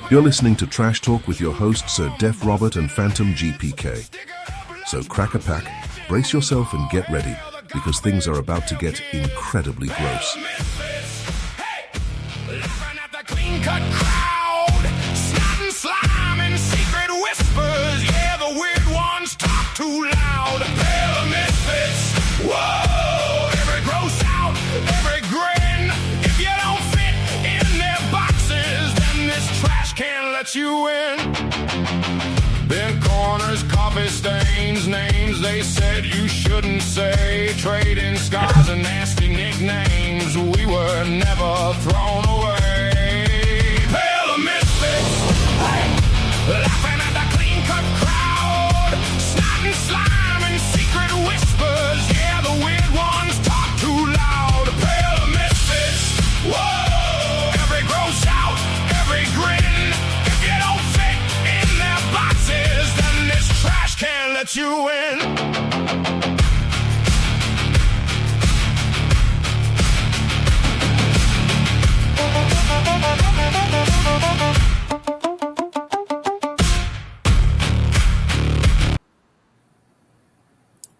You're listening to Trash Talk with your hosts, Sir Def Robert and Phantom GPK. So crack a pack, brace yourself and get ready, because things are about to get incredibly gross. Too loud, pair of misfits. Whoa, every gross out, every grin. If you don't fit in their boxes, then this trash can let you in. Bent corners, coffee stains, names they said you shouldn't say. Trading scars and nasty nicknames. We were never thrown away. Pair of misfits, hey, laughing at the clean-cut crowd. And slime and secret whispers. Yeah, the weird ones talk too loud. A pair of misfits. Whoa, every gross out, every grin. If you don't fit in their boxes, then this trash can let you in.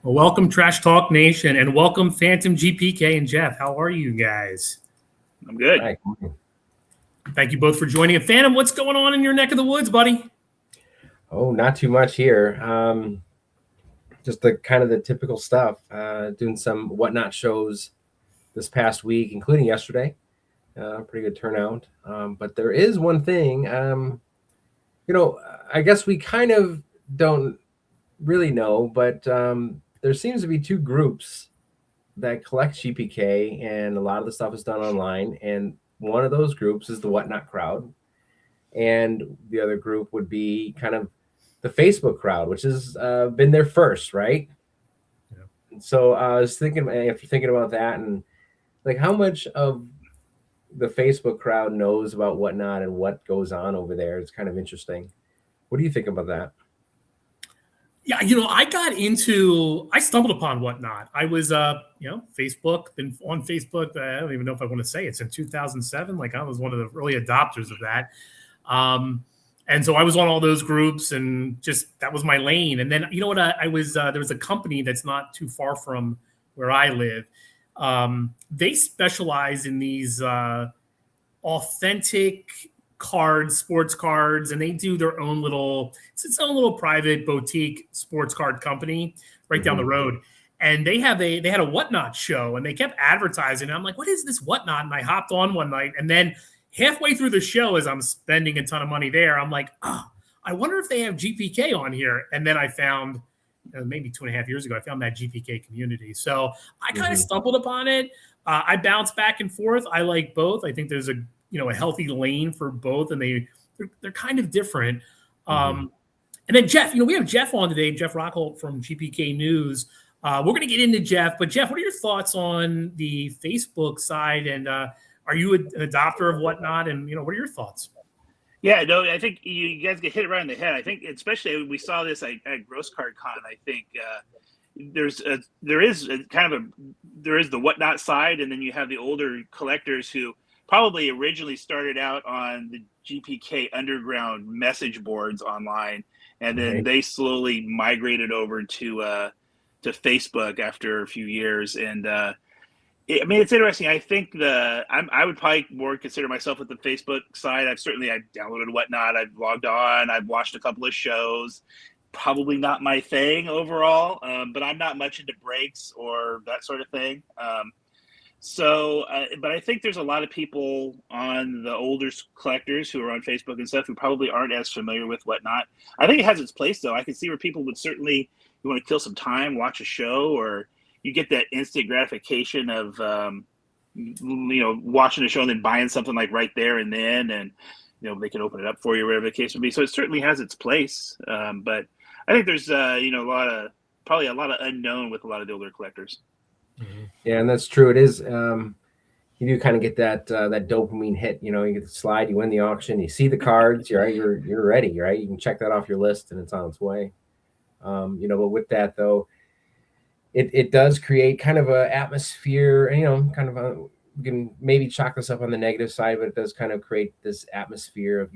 Well, welcome Trash Talk Nation, and welcome Phantom GPK and Jeff. How are you guys? I'm good. Hi. Thank you both for joining. And Phantom, what's going on in your neck of the woods, buddy? Oh, not too much here. Just the kind of the typical stuff. Doing some whatnot shows this past week, including yesterday. Pretty good turnout. But there is one thing. I guess we kind of don't really know, but there seems to be two groups that collect GPK, and a lot of the stuff is done online. And one of those groups is the Whatnot crowd, and the other group would be kind of the Facebook crowd, which has been there first, right? Yeah. And so I was thinking, after thinking about that, and like how much of the Facebook crowd knows about Whatnot and what goes on over there. It's kind of interesting. What do you think about that? Yeah, I stumbled upon Whatnot. I was, Facebook, been on Facebook. I don't even know if I want to say it's in 2007. Like I was one of the early adopters of that. And so I was on all those groups and just, that was my lane. And then, you know what, I was, there was a company that's not too far from where I live. They specialize in these authentic cards, sports cards, and they do their own it's its own little private boutique sports card company right down the road. And they had a Whatnot show, and they kept advertising. And I'm like, what is this Whatnot? And I hopped on one night, and then halfway through the show, as I'm spending a ton of money there, I'm like, I wonder if they have GPK on here. And then I found, maybe 2.5 years ago, I found that GPK community. So I kind of stumbled upon it. I bounce back and forth. I like both. I think there's a healthy lane for both, and they're kind of different. And then Jeff, we have Jeff on today, Jeff Rockholt from GPK News. We're going to get into Jeff, but Jeff, what are your thoughts on the Facebook side? And are you an adopter of Whatnot? And, what are your thoughts? Yeah, no, I think you guys get hit right in the head. I think especially we saw this at Gross Card Con. I think there is the Whatnot side, and then you have the older collectors who probably originally started out on the GPK underground message boards online, and then they slowly migrated over to Facebook after a few years. And it's interesting. I think I would probably more consider myself with the Facebook side. I've downloaded Whatnot. I've logged on. I've watched a couple of shows. Probably not my thing overall, but I'm not much into breaks or that sort of thing. But I think there's a lot of people on the older collectors who are on Facebook and stuff who probably aren't as familiar with Whatnot. I think it has its place, though. I can see where people would certainly, you want to kill some time, watch a show, or you get that instant gratification of, watching a show and then buying something like right there and then, and, they can open it up for you, whatever the case would be. So it certainly has its place. But I think there's, a lot of unknown with a lot of the older collectors. Yeah, and that's true. It is. You do kind of get that dopamine hit. You get the slide, you win the auction, you see the cards, you're ready, right? You can check that off your list, and it's on its way. But with that though, it does create kind of a atmosphere, and you can maybe chalk this up on the negative side, but it does kind of create this atmosphere of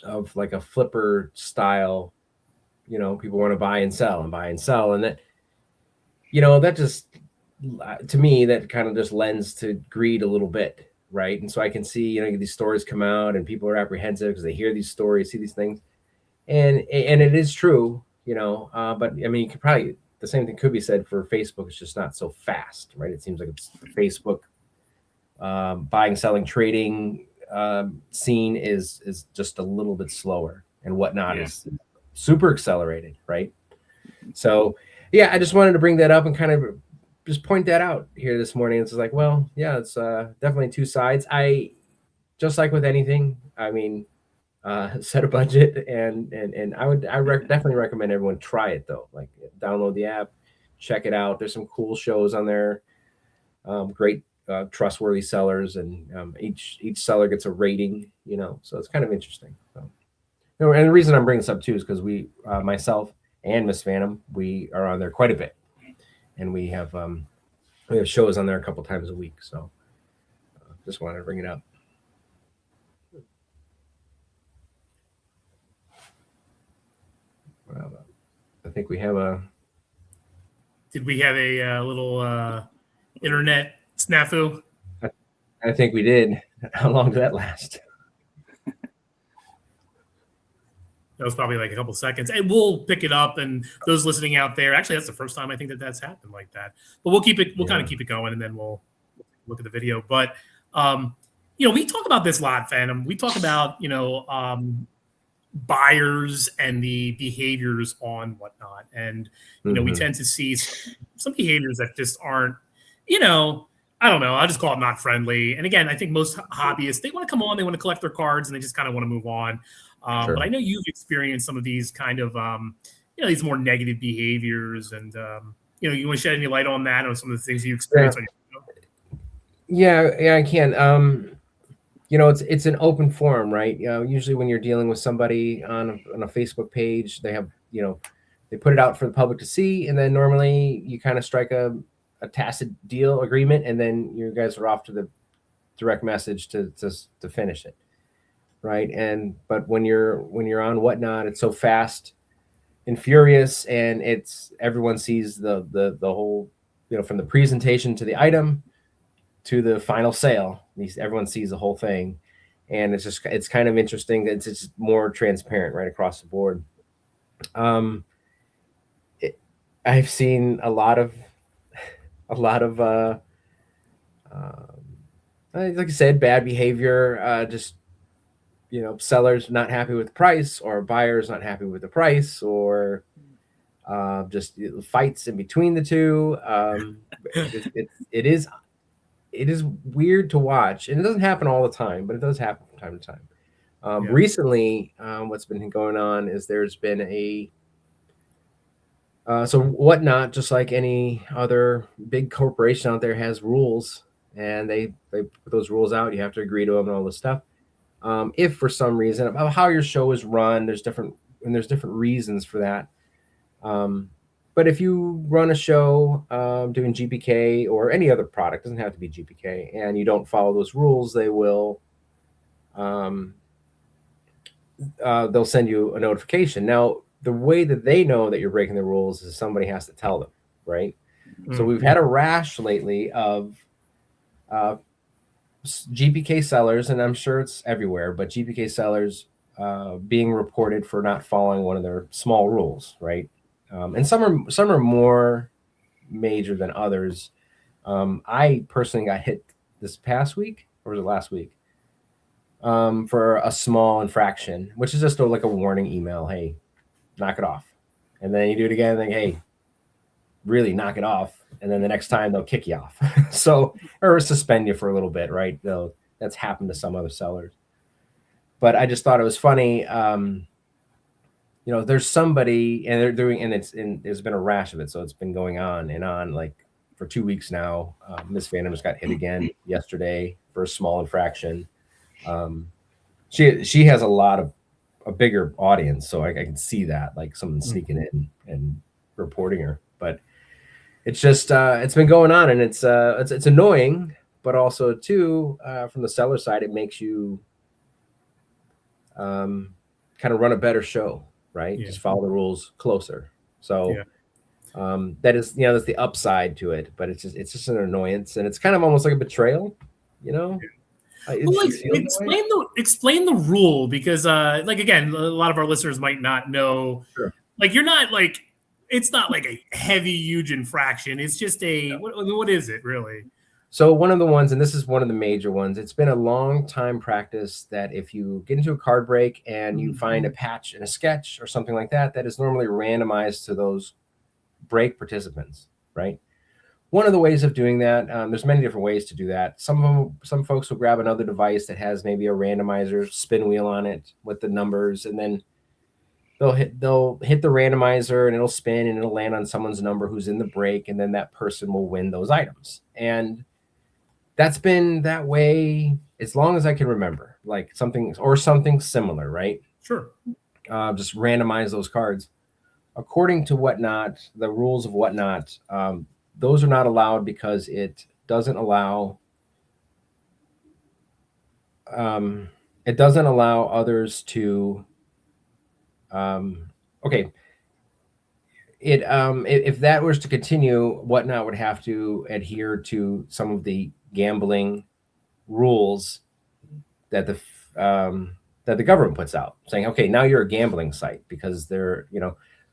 of like a flipper style. People want to buy and sell and buy and sell, and that that just, to me, that kind of just lends to greed a little bit, right? And so I can see these stories come out and people are apprehensive because they hear these stories, see these things, and it is true, but I mean, you could probably, the same thing could be said for Facebook. It's just not so fast, right? It seems like it's Facebook buying, selling, trading scene is just a little bit slower, and whatnot is super accelerated, right? So yeah, I just wanted to bring that up and kind of just point that out here this morning. It's like, well, yeah, it's definitely two sides. I just like with anything, I mean, set a budget, and definitely recommend everyone try it though. Like, download the app, check it out. There's some cool shows on there, great trustworthy sellers, and each seller gets a rating, so it's kind of interesting. So, and the reason I'm bringing this up too is because we, myself and Miss Phantom, we are on there quite a bit, and we have shows on there a couple times a week. So just wanted to bring it up. Well, I think we have a. Did we have a little internet snafu? I think we did. How long did that last? That was probably like a couple seconds, and we'll pick it up. And those listening out there, actually, that's the first time I think that's happened like that. But we'll keep it. We'll kind of keep it going, and then we'll look at the video. But we talk about this a lot, Phantom. We talk about buyers and the behaviors on whatnot, and we tend to see some behaviors that just aren't, I don't know. I'll just call it not friendly. And again, I think most hobbyists, they want to come on, they want to collect their cards, and they just kind of want to move on. Sure. But I know you've experienced some of these kind of, these more negative behaviors, and you want to shed any light on that, or some of the things you experienced on your show? Yeah, I can. It's an open forum, right? Usually when you're dealing with somebody on a Facebook page, they have, they put it out for the public to see, and then normally you kind of strike a tacit deal agreement, and then you guys are off to the direct message to finish it, right? But when you're on whatnot, it's so fast and furious, and everyone sees the whole, from the presentation to the item to the final sale. Everyone sees the whole thing, and it's kind of interesting. It's just more transparent right across the board. I've seen a lot of like I said, bad behavior, just sellers not happy with the price, or buyers not happy with the price, or just fights in between the two. It is weird to watch, and it doesn't happen all the time, but it does happen from time to time. Recently, what's been going on is there's been so whatnot, just like any other big corporation out there, has rules, and they put those rules out. You have to agree to them and all this stuff. If for some reason, about how your show is run, there's different reasons for that. But if you run a show doing GPK or any other product, doesn't have to be GPK, and you don't follow those rules, they will they'll send you a notification. Now, the way that they know that you're breaking the rules is somebody has to tell them, right? Mm-hmm. So we've had a rash lately of GPK sellers, and I'm sure it's everywhere, but GPK sellers being reported for not following one of their small rules, right? And some are more major than others. I personally got hit this past week, or was it last week, for a small infraction, which is just like a warning email. Hey, knock it off. And then you do it again, and think, hey, really knock it off. And then the next time they'll kick you off. Or suspend you for a little bit, right? That's happened to some other sellers. But I just thought it was funny. There's somebody, and they're doing, and there's been a rash of it. So it's been going on and on, like for 2 weeks now. Miss Phantom just got hit again yesterday for a small infraction. She has a bigger audience, so I can see that, like someone sneaking in and reporting her. But it's just it's been going on, and it's annoying, but also too from the seller side, it makes you kind of run a better show, right? Yeah. Just follow the rules closer. So Yeah. that is, that's the upside to it, but it's just an annoyance, and it's kind of almost like a betrayal, Well, It explain the rule, because like, again, a lot of our listeners might not know. Sure. Like, you're not like, it's not like a heavy, huge infraction. It's just what is it really? So one of the ones, and this is one of the major ones, it's been a long time practice that if you get into a card break and you find a patch in a sketch or something like that, that is normally randomized to those break participants, right? One of the ways of doing that, there's many different ways to do that. Some folks will grab another device that has maybe a randomizer spin wheel on it with the numbers, and then they'll hit the randomizer and it'll spin and it'll land on someone's number who's in the break, and then that person will win those items. And that's been that way as long as I can remember, like something similar, right? Sure. Just randomize those cards. According to Whatnot, the rules of Whatnot, those are not allowed because it doesn't allow others to if that was to continue, Whatnot would have to adhere to some of the gambling rules that the government puts out, saying, okay, now you're a gambling site, because they're,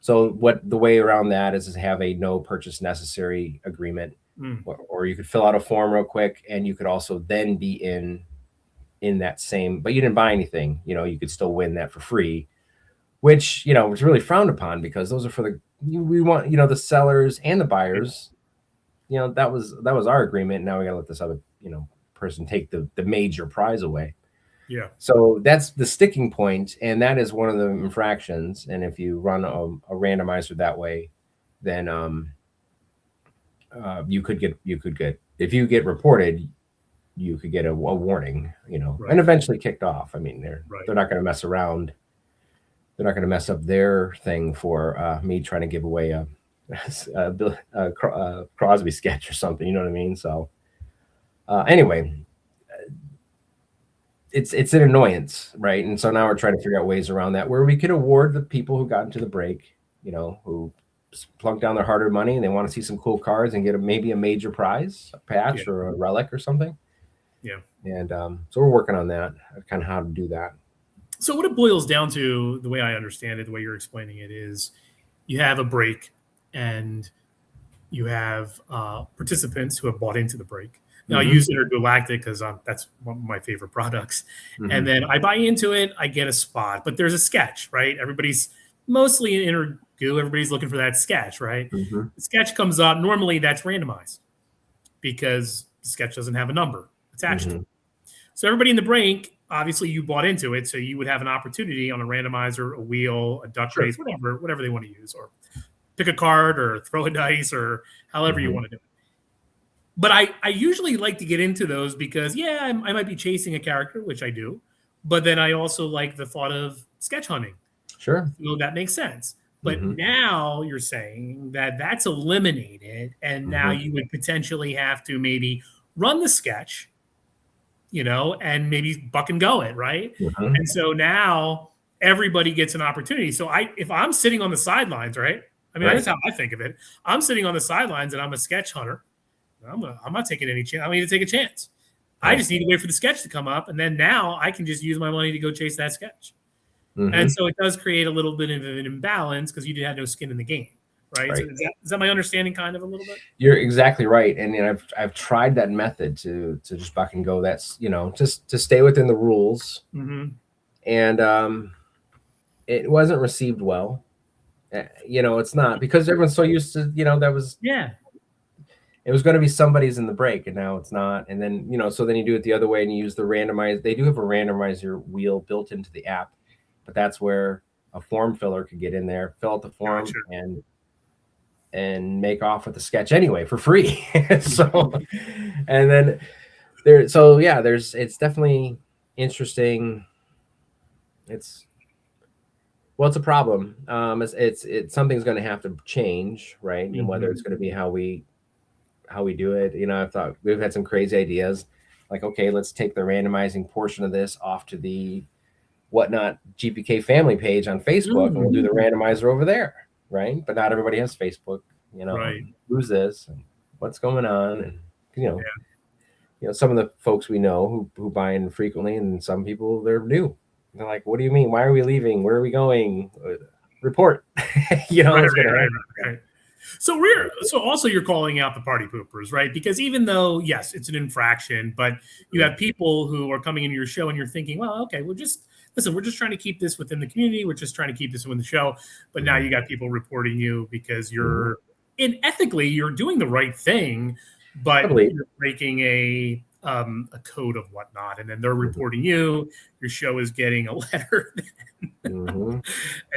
so what the way around that is to have a no purchase necessary agreement, or you could fill out a form real quick, and you could also then be in that same, but you didn't buy anything, you could still win that for free, which, was really frowned upon, because those are we want, the sellers and the buyers, that was our agreement. Now we gotta let this other, person take the major prize away. Yeah. So that's the sticking point, and that is one of the infractions. And if you run a randomizer that way, then you could get if you get reported, you could get a warning, and eventually kicked off. I mean, they're not going to mess around. They're not going to mess up their thing for me trying to give away a Crosby sketch or something. You know what I mean? So anyway. It's an annoyance, right? And so now we're trying to figure out ways around that, where we could award the people who got into the break, who plunked down their hard-earned money and they want to see some cool cards and get maybe a major prize, a patch or a relic or something. Yeah. And so we're working on that, kind of how to do that. So what it boils down to, the way I understand it, the way you're explaining it, is you have a break and you have participants who have bought into the break. Now, I use Intergalactic because that's one of my favorite products. And then I buy into it, I get a spot, but there's a sketch, right? Everybody's mostly in Intergoo. Everybody's looking for that sketch, right? The sketch comes up. Normally, that's randomized because the sketch doesn't have a number attached to it. So everybody in the break, obviously, you bought into it, so you would have an opportunity on a randomizer, a wheel, a duck race, whatever they want to use, or pick a card or throw a dice or however you want to do it. But I usually like to get into those because, I might be chasing a character, which I do. But then I also like the thought of sketch hunting. Sure. So that makes sense. But now you're saying that that's eliminated. And now you would potentially have to maybe run the sketch, and maybe buck and go it, right? And so now everybody gets an opportunity. So if I'm sitting on the sidelines, right? I mean, that's how I think of it. I'm sitting on the sidelines and I'm a sketch hunter. I'm not taking any chance. I need to take a chance. I just need to wait for the sketch to come up, and then now I can just use my money to go chase that sketch. And so it does create a little bit of an imbalance because you had no skin in the game, right? So is that my understanding, kind of a little bit? You're exactly right, and I've tried that method to just buck and go. That's just to stay within the rules, and it wasn't received well. It's not, because everyone's so used to that was it was going to be somebody's in the break, and now it's not. And then, so then you do it the other way and you use the randomizer. They do have a randomizer wheel built into the app, but that's where a form filler could get in there, fill out the form and make off with the sketch anyway for free. So, and then it's definitely interesting. It's a problem. It's something's going to have to change, right? And whether it's going to be how we do it. I thought we've had some crazy ideas, like, okay, let's take the randomizing portion of this off to the Whatnot GPK family page on Facebook, and we'll do the randomizer over there, right? But not everybody has Facebook. Right. Who's this? And what's going on? And some of the folks we know who buy in frequently, and some people they're new. They're like, "What do you mean? Why are we leaving? Where are we going? Report." Right. So also you're calling out the party poopers, right? Because even though, yes, it's an infraction, but you have people who are coming into your show and you're thinking, well, okay, we're just trying to keep this within the community. We're just trying to keep this within the show. But now you got people reporting you because you're ethically you're doing the right thing, but you're breaking a code of whatnot, and then they're reporting you. Your show is getting a letter, and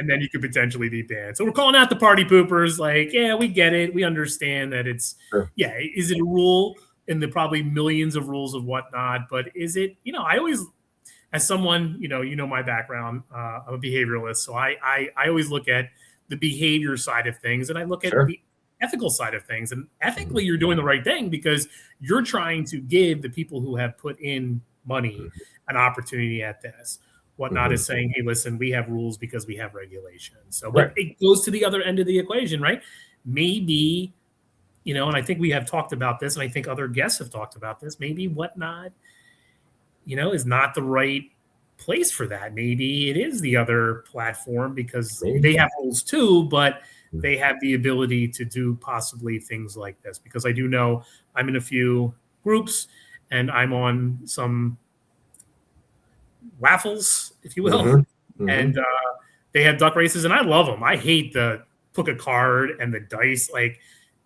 then you could potentially be banned. So we're calling out the party poopers. Like, yeah, we get it. We understand that it's is it a rule in the probably millions of rules of whatnot? But is it? I always, as someone, my background, I'm a behavioralist, so I always look at the behavior side of things, and I look at the ethical side of things. And ethically, you're doing the right thing because you're trying to give the people who have put in money an opportunity at this. Whatnot is saying, hey, listen, we have rules because we have regulations. So but it goes to the other end of the equation, right? Maybe, and I think we have talked about this, and I think other guests have talked about this, maybe Whatnot, is not the right place for that. Maybe it is the other platform because they have rules too, but they have the ability to do possibly things like this, because I do know I'm in a few groups and I'm on some waffles, if you will, and they have duck races, and I love them. I hate the hook a card and the dice. Like,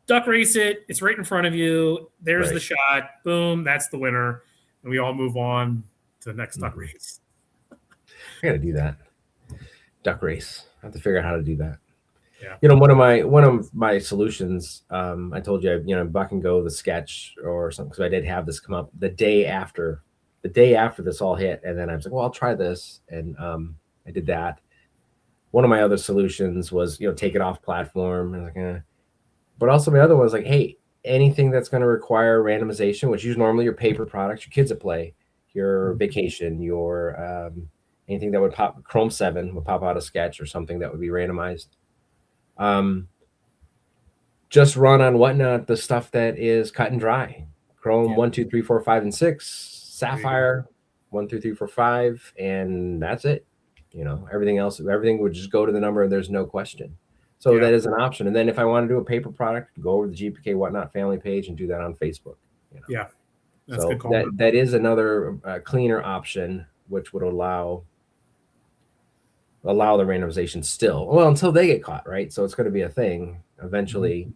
duck race it, it's right in front of you. There's the shot. Boom, that's the winner, and we all move on to the next duck race. I got to do that. Duck race. I have to figure out how to do that. Yeah. One of my solutions, I told you, Buck and Go the sketch or something, because I did have this come up the day after this all hit, and then I was like, well, I'll try this, and I did that. One of my other solutions was, take it off platform, and like, but also my other one was like, hey, anything that's going to require randomization, which is normally your paper products, your kids at play, your vacation, your anything that would pop, Chrome 7 would pop out a sketch or something that would be randomized. Just run on Whatnot the stuff that is cut and dry. Chrome 1, 2, 3, 4, 5, and 6. Sapphire 1, 2, 3, 4, 5, and that's it. Everything would just go to the number, and there's no question. So that is an option. And then if I want to do a paper product, go over the GPK Whatnot family page and do that on Facebook. Yeah, that's so good call. that is another cleaner option, which would allow the randomization still. Well, until they get caught, right? So it's going to be a thing eventually.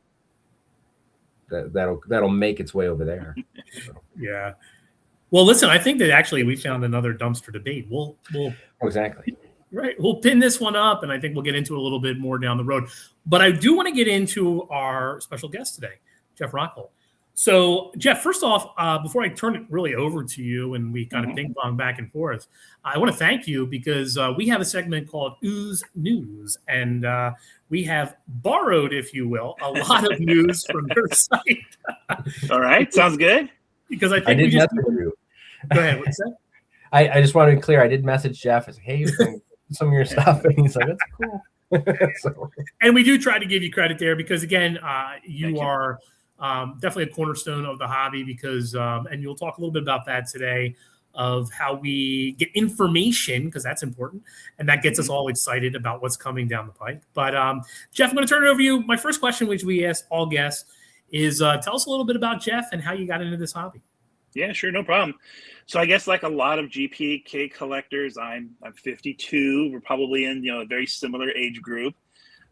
That'll make its way over there. So. Yeah. Well, listen, I think that actually we found another dumpster debate. We'll exactly. Right. We'll pin this one up, and I think we'll get into it a little bit more down the road. But I do want to get into our special guest today, Jeff Rockholt. So, Jeff, first off, before I turn it really over to you and we kind of ping pong back and forth, I want to thank you because we have a segment called Ooze News, and we have borrowed, if you will, a lot of news from your site. All right. Sounds good. Because I think Go ahead. What's that? I just want to be clear. I did message Jeff. I said, hey, some of your stuff. And he's like, that's cool. And we do try to give you credit there because, again, you are definitely a cornerstone of the hobby because, and you'll talk a little bit about that today, of how we get information, because that's important, and that gets us all excited about what's coming down the pike. But Jeff, I'm going to turn it over to you. My first question, which we ask all guests, is tell us a little bit about Jeff and how you got into this hobby. Yeah, sure, no problem. So I guess like a lot of GPK collectors, I'm 52. We're probably in a very similar age group.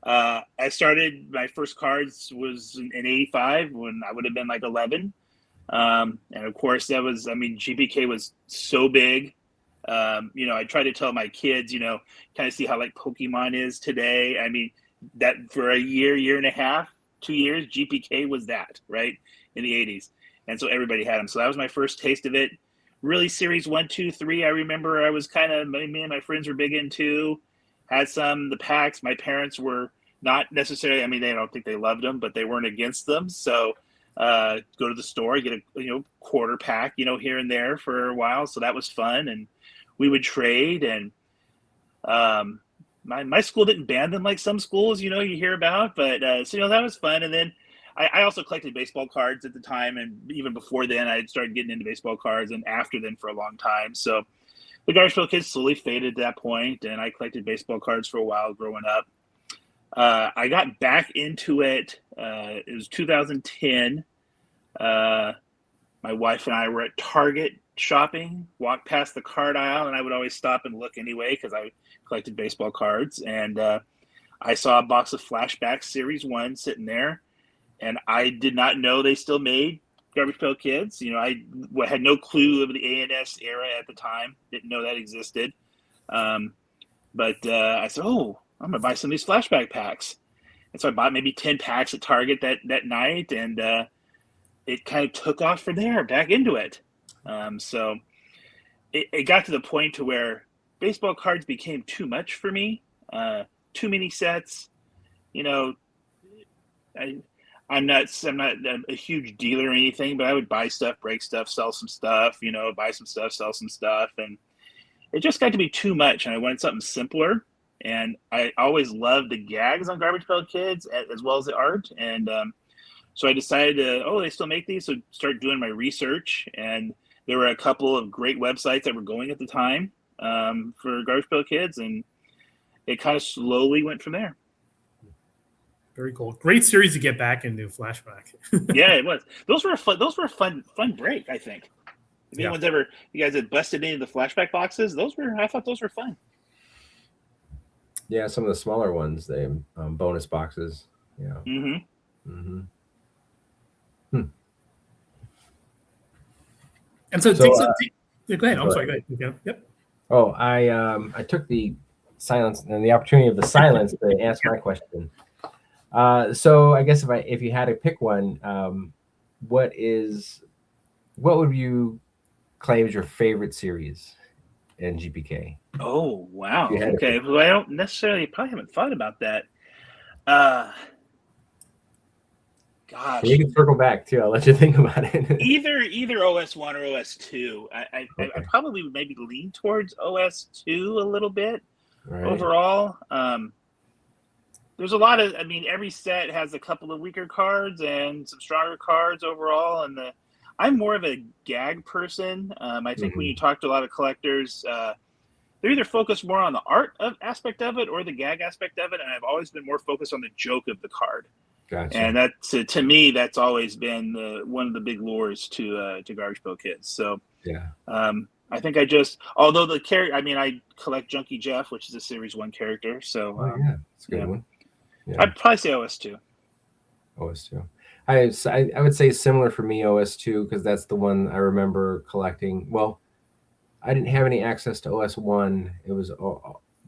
I started, my first cards was in 85 when I would have been like 11. And of course that was, GPK was so big. I try to tell my kids, kind of see how like Pokemon is today. That for a year and a half, 2 years, GPK was that, right, in the 80s. And so everybody had them. So that was my first taste of it. Really, series 1, 2, 3, I remember I was me and my friends were big into. Had some, the packs. My parents were not necessarily, they don't think they loved them, but they weren't against them. So go to the store, get a quarter pack, here and there for a while. So that was fun. And we would trade. And My school didn't ban them like some schools, you hear about, but so that was fun. And then I also collected baseball cards at the time, and even before then, I had started getting into baseball cards, and after then for a long time. So the Garbage Pail Kids slowly faded at that point, and I collected baseball cards for a while growing up. I got back into it. It was 2010. My wife and I were at Target shopping, walked past the card aisle, and I would always stop and look anyway because I collected baseball cards. And I saw a box of Flashback Series 1 sitting there, and I did not know they still made Garbage Pail Kids. I had no clue of the ANS era at the time. Didn't know that existed. But I said, oh, I'm going to buy some of these Flashback packs. And so I bought maybe 10 packs at Target that night, and it kind of took off from there, back into it. So it got to the point to where baseball cards became too much for me, too many sets. I'm not a huge dealer or anything, but I would buy stuff, break stuff, sell some stuff, buy some stuff, sell some stuff. And it just got to be too much. And I wanted something simpler. And I always loved the gags on Garbage Pail Kids as well as the art. And so I decided they still make these. So start doing my research. And there were a couple of great websites that were going at the time for Garbage Pail Kids. And it kind of slowly went from there. Very cool. Great series to get back into, Flashback. Yeah, it was. Those were a fun break, I think. If anyone's you guys had busted into the Flashback boxes, I thought those were fun. Yeah, some of the smaller ones, they bonus boxes. Yeah. And so go ahead. I'm sorry. Go ahead. Yeah. Yep. Oh, I took the silence and the opportunity of the silence to answer my question. So I guess if you had to pick one, what would you claim is your favorite series in GPK? Oh, wow. Okay. Well, I don't probably haven't thought about that. Gosh. You can circle back too. I'll let you think about it. Either OS1 or OS2. I probably would maybe lean towards OS2 a little bit overall. There's a lot of, every set has a couple of weaker cards and some stronger cards overall. And I'm more of a gag person. I think when you talk to a lot of collectors, they're either focused more on the art aspect of it or the gag aspect of it. And I've always been more focused on the joke of the card. Gotcha. And to me, that's always been one of the big lures to Garbage Pail Kids. So yeah, I think although the character, I collect Junkie Jeff, which is a Series 1 character. So it's a good one. Yeah. I'd probably say OS2. OS2. I would say similar for me, OS2, because that's the one I remember collecting. Well, I didn't have any access to OS1. It was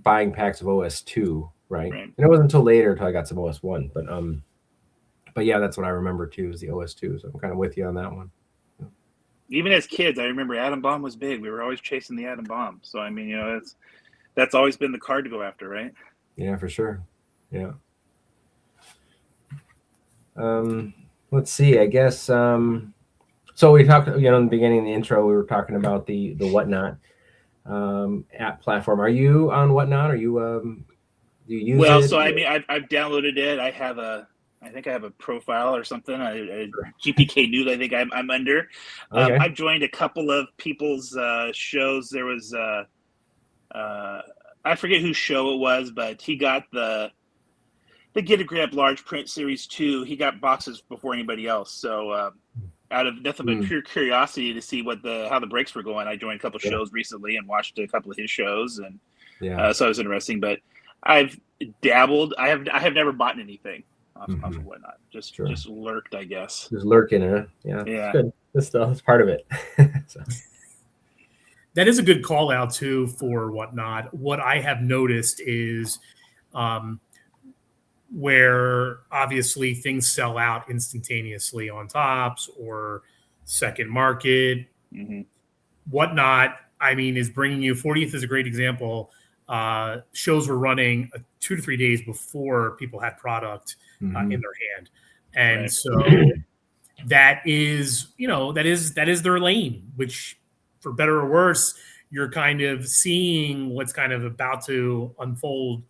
buying packs of OS2, right? And it wasn't until later until I got some OS1. But yeah, that's what I remember too, is the OS2. So I'm kind of with you on that one. Even as kids, I remember Atom Bomb was big. We were always chasing the Atom Bomb. So that's always been the card to go after, right? Yeah, for sure. Yeah. Let's see. I guess. So we talked, in the beginning of the intro, we were talking about the Whatnot app platform. Are you on Whatnot? Are you do you use it? So I've downloaded it. I think I have a profile or something. GPK News, I think I'm under. Okay. I've joined a couple of people's shows. There was I forget whose show it was, but he got the Get a Grip large print series 2. He got boxes before anybody else. So out of nothing but pure curiosity to see how the breaks were going, I joined a couple shows recently and watched a couple of his shows, and so it was interesting. But I've dabbled. I have never bought anything off of Whatnot. Just lurked, I guess. Just lurking, huh? Yeah. It's good. That's still part of it. So. That is a good call out too for Whatnot. What I have noticed is where obviously things sell out instantaneously on Tops or Second Market. Whatnot, is bringing you, 40th is a great example. Shows were running 2 to 3 days before people had product in their hand. And so that is their lane, which for better or worse, you're kind of seeing what's kind of about to unfold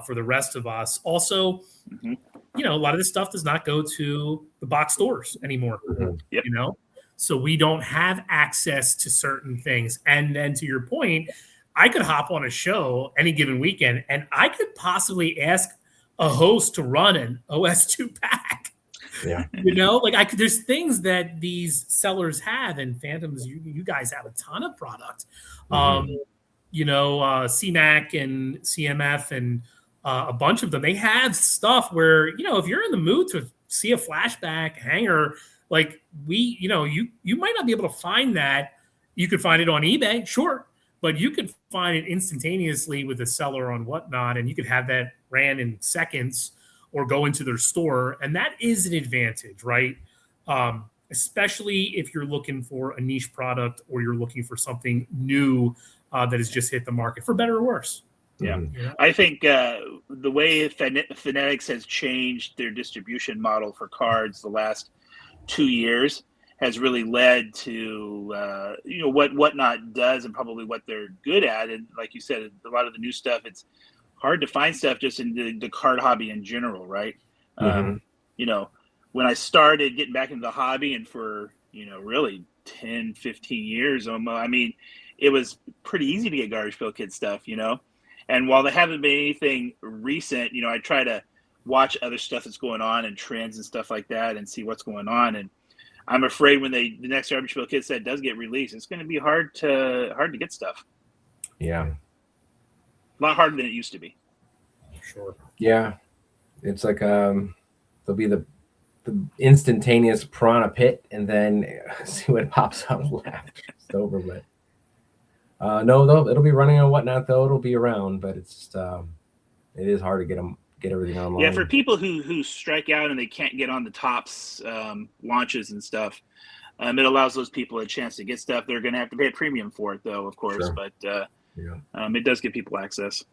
for the rest of us. Also, you know, a lot of this stuff does not go to the box stores anymore, Yep. you know? So we don't have access to certain things. And then to your point, I could hop on a show any given weekend and I could possibly ask a host to run an OS2 pack. Yeah. You know, like there's things that these sellers have, and Phantoms, you guys have a ton of product. You know, CMAC and CMF and a bunch of them, they have stuff where, you know, if you're in the mood to see a flashback hanger, like you know, you might not be able to find that. You could find it on eBay, sure, but you could find it instantaneously with a seller on Whatnot, and you could have that ran in seconds or go into their store. And that is an advantage, right? Especially if you're looking for a niche product or you're looking for something new that has just hit the market, for better or worse. Yeah. I think the way Fanatics has changed their distribution model for cards the last 2 years has really led to, you know, what Whatnot does and probably what they're good at. And like you said, a lot of the new stuff, it's hard to find stuff just in the card hobby in general, right? You know, when I started getting back into the hobby, and for, you know, really 10, 15 years, I mean, it was pretty easy to get Garbage Pail Kids stuff, you know? And while there haven't been anything recent, you know, I try to watch other stuff that's going on and trends and stuff like that and see what's going on. And I'm afraid when the next Garbage Pail Kids set does get released, it's going to be hard to get stuff. Yeah. A lot harder than it used to be. Sure. Yeah. It's like there'll be the instantaneous piranha pit, and then see what pops up left. It's over with. No, though, it'll be running on Whatnot, though. It'll be around, but it's just it is hard to get everything online. Yeah, for people who strike out and they can't get on the Tops launches and stuff, it allows those people a chance to get stuff. They're going to have to pay a premium for it, though, of course. Sure. But it does give people access.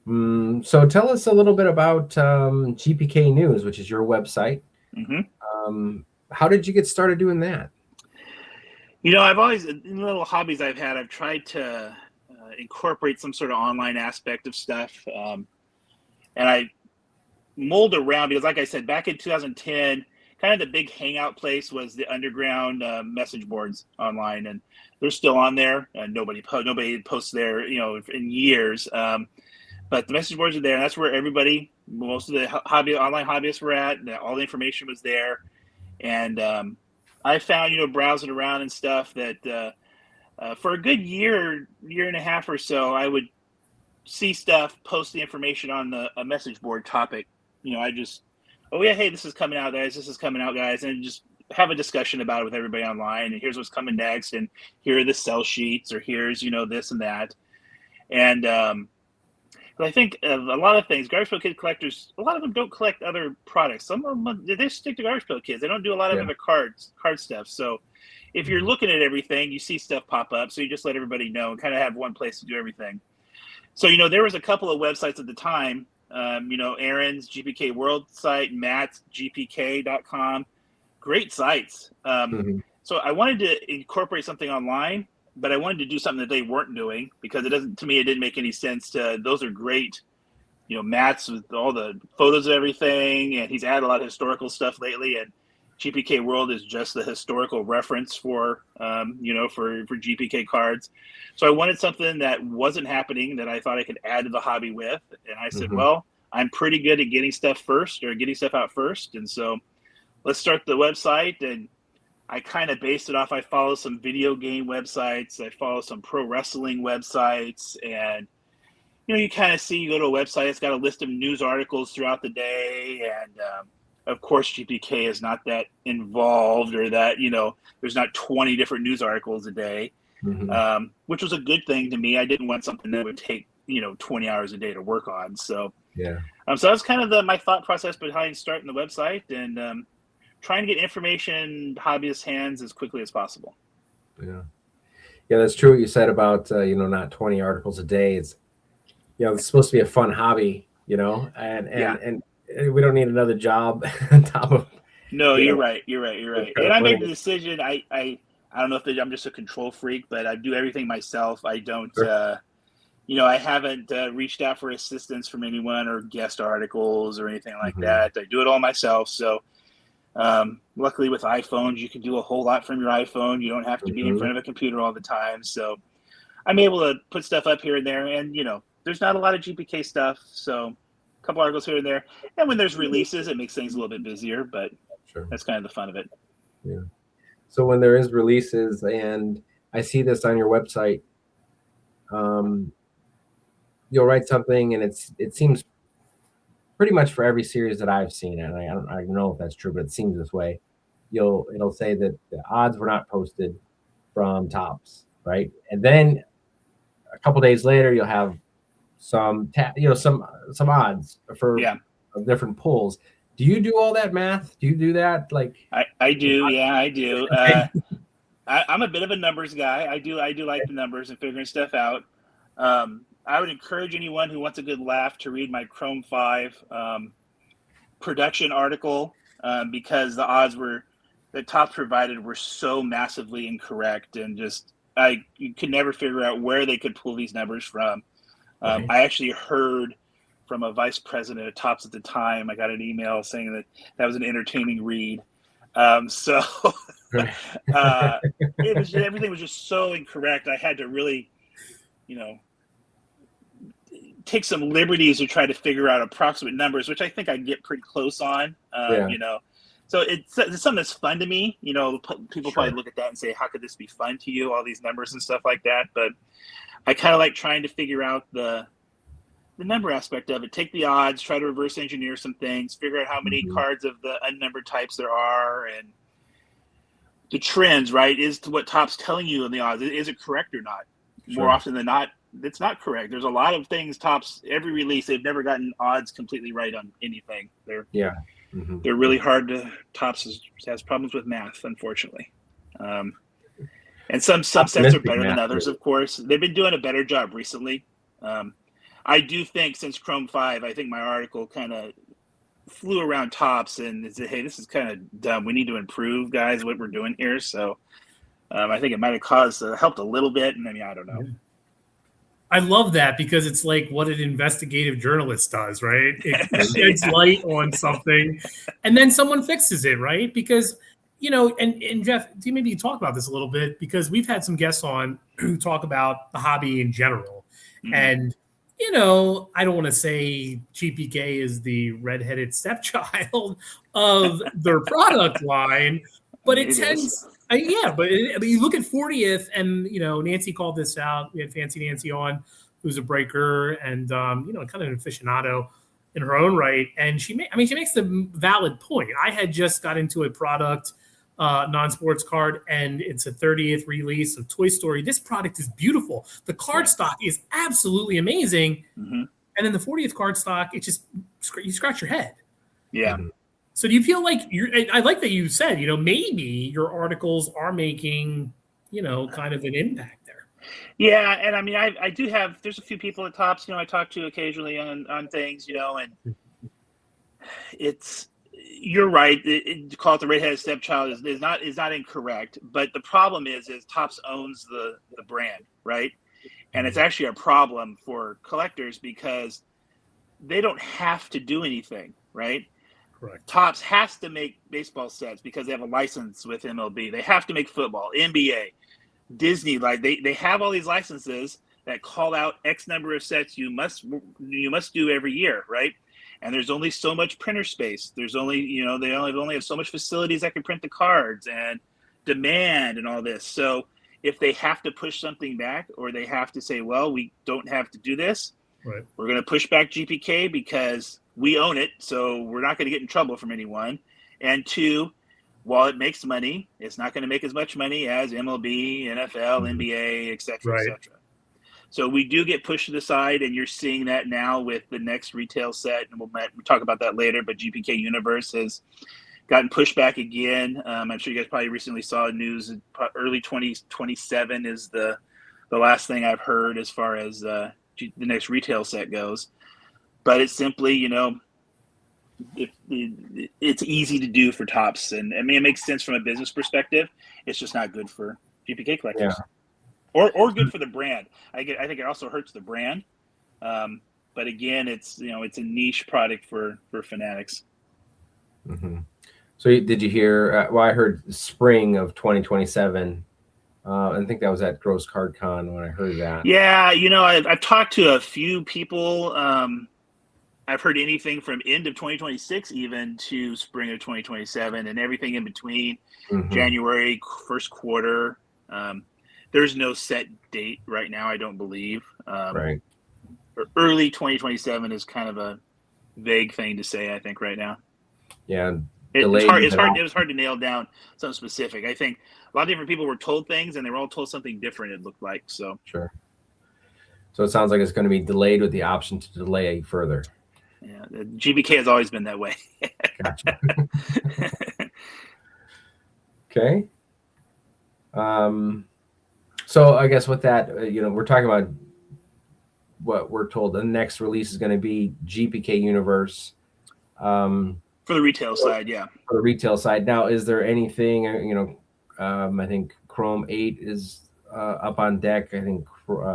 So tell us a little bit about GPK News, which is your website. How did you get started doing that? You know, I've always, in little hobbies I've had, I've tried to incorporate some sort of online aspect of stuff. And I mold around because, like I said, back in 2010, kind of the big hangout place was the underground message boards online. And they're still on there. And nobody posts there, you know, in years. But the message boards are there. And that's where everybody, most of the online hobbyists were at. And all the information was there. And I found, you know, browsing around and stuff that for a good year and a half or so, I would see stuff, post the information on a message board topic. You know, I just, oh yeah, hey, this is coming out, guys. This is coming out, guys. And just have a discussion about it with everybody online. And here's what's coming next. And here are the sell sheets, or here's, you know, this and that. And I think a lot of things, Garbage Pail Kid collectors, a lot of them don't collect other products. Some of them, they stick to Garbage Pail Kids. They don't do a lot of other card stuff. So if you're looking at everything, you see stuff pop up. So you just let everybody know and kind of have one place to do everything. So, you know, there was a couple of websites at the time, you know, Aaron's GPK World site, Matt's GPK.com, great sites. So I wanted to incorporate something online, but I wanted to do something that they weren't doing, because it didn't make any sense to, those are great, you know, Matt's with all the photos of everything, and he's added a lot of historical stuff lately, and GPK World is just the historical reference for, you know, for GPK cards. So I wanted something that wasn't happening that I thought I could add to the hobby with. And I said, well, I'm pretty good at getting stuff out first. And so let's start the website. And I kind of based it off. I follow some video game websites. I follow some pro wrestling websites. And, you know, you kind of see, you go to a website, it's got a list of news articles throughout the day. And, of course, GPK is not that involved, or that, you know, there's not 20 different news articles a day, which was a good thing to me. I didn't want something that would take, you know, 20 hours a day to work on. So, so that's kind of my thought process behind starting the website, and trying to get information in hobbyists' hands as quickly as possible. Yeah, that's true what you said about, you know, not 20 articles a day. It's, you know, it's supposed to be a fun hobby, you know, and we don't need another job on top of. No, you're right. And I made the decision. I I don't know if I'm just a control freak, but I do everything myself. I don't, Sure. I haven't reached out for assistance from anyone or guest articles or anything like Mhm. that. I do it all myself. So luckily with iPhones, you can do a whole lot from your iPhone. You don't have to be in Mhm. front of a computer all the time. So I'm able to put stuff up here and there. And, there's not a lot of GPK stuff. So a couple articles here and there. And when there's releases, it makes things a little bit busier, but Sure. that's kind of the fun of it. Yeah. So when there is releases, and I see this on your website, you'll write something, and it seems pretty much for every series that I've seen, and I don't know if that's true, but it seems this way. It'll say that the odds were not posted from Topps, right? And then a couple days later, you'll have some odds for of different pulls. Do you do all that math? Do you do that? Like I do. Yeah, I do. I'm a bit of a numbers guy. I do like the numbers and figuring stuff out. I would encourage anyone who wants a good laugh to read my Chrome 5 production article because the odds that Topps provided were so massively incorrect, and you could never figure out where they could pull these numbers from. I actually heard from a vice president at Topps at the time. I got an email saying that was an entertaining read. So everything was just so incorrect. I had to really, take some liberties to try to figure out approximate numbers, which I think I get pretty close on. So it's something that's fun to me. People probably look at that and say, "How could this be fun to you?" All these numbers and stuff like that. But I kind of like trying to figure out the number aspect of it. Take the odds, try to reverse engineer some things, figure out how many cards of the unnumbered types there are, and the trends. Right? Is to what Topps telling you in the odds? Is it correct or not? Sure. More often than not, it's not correct. There's a lot of things Topps every release they've never gotten odds completely right on anything. They're really hard to. Topps has problems with math, unfortunately. And some sets are better than others, of course. They've been doing a better job recently. I do think since Chrome 5, I think my article kind of flew around Topps and said, "Hey, this is kind of dumb. We need to improve, guys, what we're doing here." So I think it might have helped a little bit. And I don't know. I love that because it's like what an investigative journalist does, right? It sheds light on something and then someone fixes it, right? Because, and Jeff, do you maybe talk about this a little bit? Because we've had some guests on who talk about the hobby in general. And, I don't want to say GPK is the redheaded stepchild of their product line, but it tends... but you look at 40th, and Nancy called this out. We had Fancy Nancy on, who's a breaker and kind of an aficionado in her own right, and she makes the valid point. I had just got into a product, non-sports card, and it's a 30th release of Toy Story. This product is beautiful. The card stock is absolutely amazing, and then the 40th card stock, it's just you scratch your head. Yeah. So do you feel like I like that you said, maybe your articles are making, kind of an impact there. Yeah. And I do have, there's a few people at Topps, I talk to occasionally on things, and you're right. To call it the redheaded stepchild is not incorrect, but the problem is Topps owns the brand, right? And it's actually a problem for collectors because they don't have to do anything, right? Correct. Topps has to make baseball sets because they have a license with MLB. They have to make football, NBA, Disney. Like they have all these licenses that call out X number of sets you must do every year, right? And there's only so much printer space. There's only they only have so much facilities that can print the cards and demand and all this. So if they have to push something back, or they have to say, well, we don't have to do this, right, we're going to push back GPK because we own it, so we're not going to get in trouble from anyone. And two, while it makes money, it's not going to make as much money as MLB, NFL, NBA, et cetera, et cetera. So we do get pushed to the side, and you're seeing that now with the next retail set, and we'll talk about that later, but GPK Universe has gotten pushed back again. I'm sure you guys probably recently saw news. Early 2027 is the last thing I've heard as far as the next retail set goes. But it's simply, it's easy to do for Topps. And it makes sense from a business perspective. It's just not good for GPK collectors. Yeah. Or good for the brand. I think it also hurts the brand. But again, it's a niche product for fanatics. Mm-hmm. So did you hear? Well, I heard spring of 2027. I think that was at Gross Card Con when I heard that. Yeah, I've talked to a few people. I've heard anything from end of 2026 even to spring of 2027 and everything in between. Mm-hmm. January, first quarter. There's no set date right now, I don't believe. Right. Early 2027 is kind of a vague thing to say, I think, right now. Yeah. It was hard to nail down something specific. I think a lot of different people were told things, and they were all told something different, it looked like. So sure. So it sounds like it's going to be delayed with the option to delay further. Yeah, the GBK has always been that way. Gotcha. Okay. So I guess with that, we're talking about what we're told the next release is going to be GPK Universe. For the retail side, yeah. For the retail side. Now, is there anything, I think Chrome 8 is up on deck. I think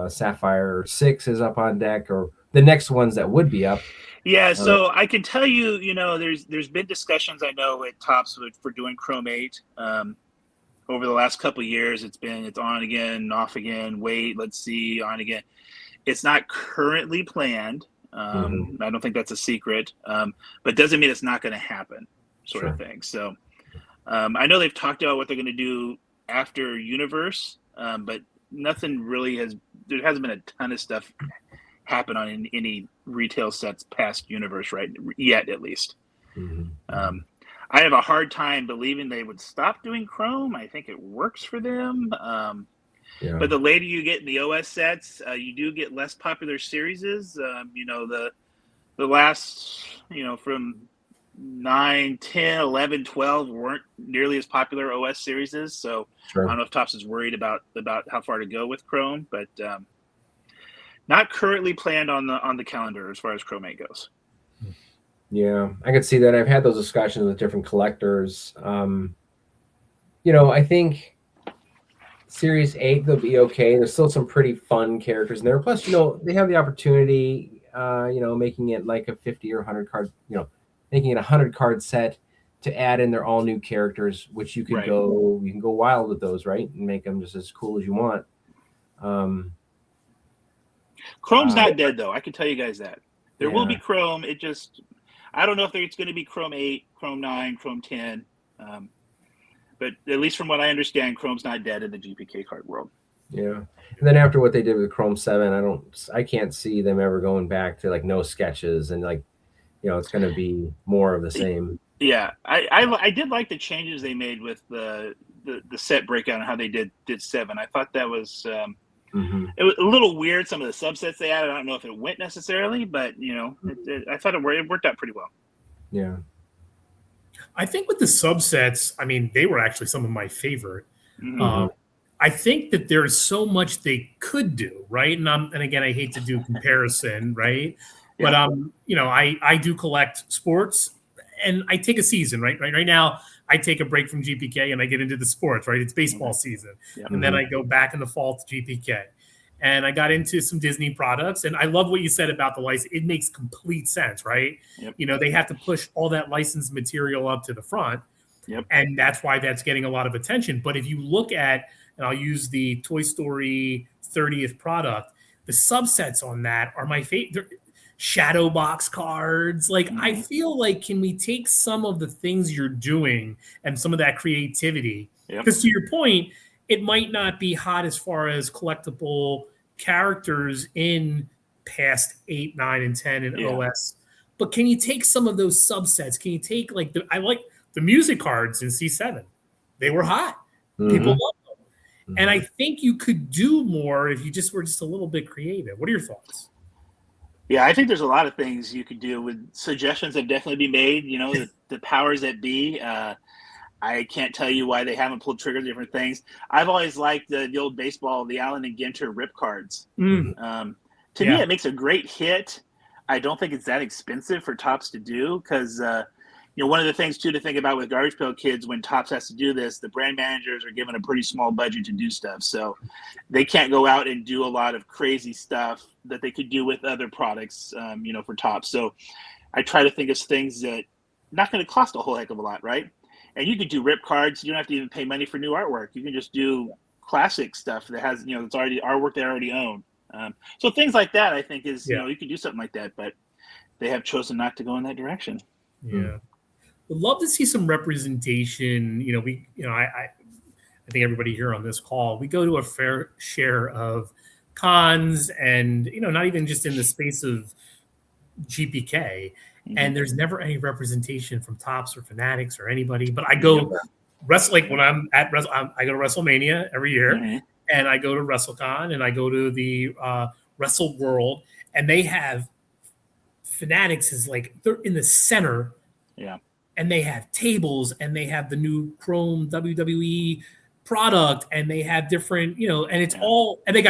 Sapphire 6 is up on deck, or the next ones that would be up. Yeah, so I can tell you, there's been discussions, I know, at Topps for doing Chrome 8. Over the last couple of years, it's on again, off again, wait, let's see, on again. It's not currently planned. I don't think that's a secret, but doesn't mean it's not going to happen, sort of thing. So I know they've talked about what they're going to do after Universe, but nothing really there hasn't been a ton of stuff happen on any retail sets past Universe yet, at least. Mm-hmm. I have a hard time believing they would stop doing Chrome. I think it works for them. But the later you get in the OS sets, you do get less popular series. The last, from 9, 10, 11, 12 weren't nearly as popular OS series. So I don't know if Topps is worried about how far to go with Chrome, but not currently planned on the calendar as far as Chrome 8 goes. Yeah, I could see that. I've had those discussions with different collectors. I think Series 8, they'll be okay. There's still some pretty fun characters in there. Plus, they have the opportunity, making it like a 50 or 100 card, making it a 100 card set to add in their all new characters, which you can go wild with those, right? And make them just as cool as you want. Chrome's not dead, though. I can tell you guys that. There will be Chrome. I don't know if it's going to be Chrome 8, Chrome 9, Chrome 10. But at least from what I understand, Chrome's not dead in the GPK card world. Yeah. And then after what they did with Chrome 7, I can't see them ever going back to like no sketches and it's going to be more of the same. Yeah. I did like the changes they made with the set breakout and how they did 7. I thought that was it was a little weird, some of the subsets they added. I don't know if it went necessarily, but I thought it worked out pretty well. Yeah. I think with the subsets, they were actually some of my favorite. Mm-hmm. I think that there's so much they could do, right? And again, I hate to do comparison, right? Yeah. But I do collect sports, and I take a season, right? Right now, I take a break from GPK and I get into the sports, right? It's baseball season, and then I go back in the fall to GPK. And I got into some Disney products, and I love what you said about the license. It makes complete sense, right? Yep. They have to push all that licensed material up to the front, and that's why that's getting a lot of attention. But if you look at, and I'll use the Toy Story 30th product, the subsets on that are my favorite. Shadow box cards. I feel like, can we take some of the things you're doing and some of that creativity? Because to your point, it might not be hot as far as collectible characters in past 8, 9, and 10 in OS. But can you take some of those subsets? Can you take I like the music cards in C7. They were hot. Mm-hmm. People love them. Mm-hmm. And I think you could do more if you were just a little bit creative. What are your thoughts? Yeah, I think there's a lot of things you could do. With suggestions have definitely been made. The powers that be. I can't tell you why they haven't pulled triggers, different things. I've always liked the old baseball, the Allen and Ginter rip cards. To me, it makes a great hit. I don't think it's that expensive for Topps to do because, one of the things too to think about with Garbage Pail Kids, when Topps has to do this, the brand managers are given a pretty small budget to do stuff, so they can't go out and do a lot of crazy stuff that they could do with other products, for Topps. So I try to think of things that not going to cost a whole heck of a lot, right? And you could do rip cards. You don't have to even pay money for new artwork. You can just do classic stuff that has, it's already artwork they already own. So things like that, I think, is you can do something like that, but they have chosen not to go in that direction. Yeah. Would love to see some representation. I think everybody here on this call, we go to a fair share of cons, and not even just in the space of GPK, and there's never any representation from Topps or Fanatics or anybody. But I go wrestling when I'm at I go to WrestleMania every year, and I go to WrestleCon, and I go to the Wrestle World, and they have Fanatics is like they're in the center. Yeah. And they have tables, and they have the new Chrome WWE product, and they have different, and it's all, and they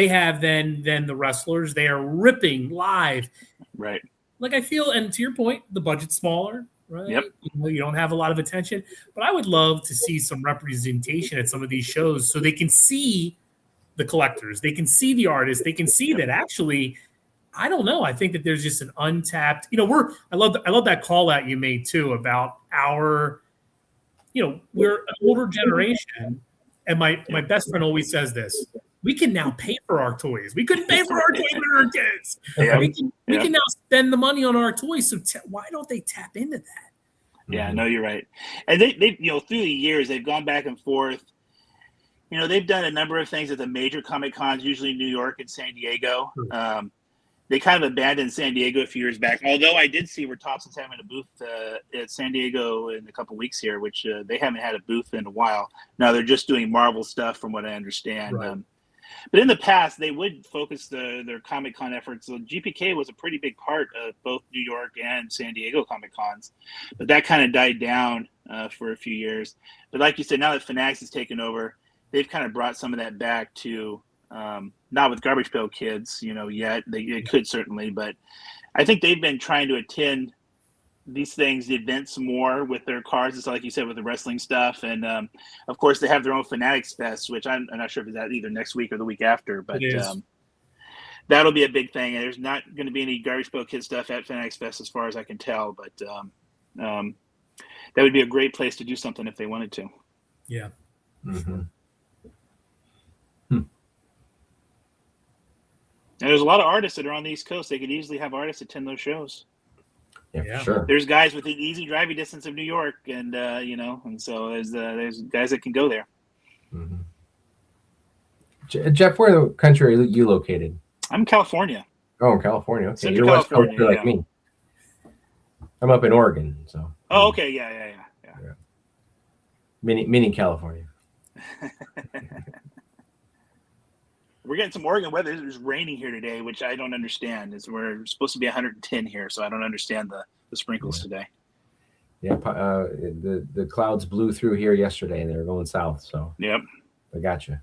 have then the wrestlers, they are ripping live. Right. Like I feel, and to your point, the budget's smaller, right? Yep. You don't have a lot of attention, but I would love to see some representation at some of these shows so they can see the collectors, they can see the artists, they can see that actually, I don't know. I think that there's just an untapped, I love that call out you made too about our, we're an older generation. And my best friend always says this: we can now pay for our toys. We couldn't pay for our toys when we were kids. Yeah. We can now spend the money on our toys. So why don't they tap into that? Yeah, no, you're right. And they through the years, they've gone back and forth. They've done a number of things at the major Comic Cons, usually New York and San Diego. They kind of abandoned San Diego a few years back, although I did see where Topps is having a booth at San Diego in a couple weeks here, which they haven't had a booth in a while. Now they're just doing Marvel stuff from what I understand. Right. But in the past, they would focus their Comic-Con efforts. So GPK was a pretty big part of both New York and San Diego Comic-Cons. But that kind of died down for a few years. But like you said, now that Fanatics has taken over, they've kind of brought some of that back to not with Garbage Pail Kids, yet. They could certainly, but I think they've been trying to attend these things, the events more with their cards. It's like you said with the wrestling stuff, and of course they have their own Fanatics Fest, which I'm not sure if it's that either next week or the week after, but that'll be a big thing. And there's not going to be any Garbage Pail Kids stuff at Fanatics Fest as far as I can tell, but that would be a great place to do something if they wanted to. Yeah. Mm-hmm. And there's a lot of artists that are on the East Coast. They could easily have artists attend those shows. Yeah, for sure. There's guys within easy driving distance of New York, and and so there's guys that can go there. Mm-hmm. Jeff, where in the country are you located? I'm in California. Oh, in California. Okay, Central you're West California, Coast like me. I'm up in Oregon, so. Oh, okay, yeah. Mini California. We're getting some Oregon weather. It's raining here today, which I don't understand. We're supposed to be 110 here, so I don't understand the sprinkles today. Yeah, the clouds blew through here yesterday, and they were going south. So yep, I gotcha.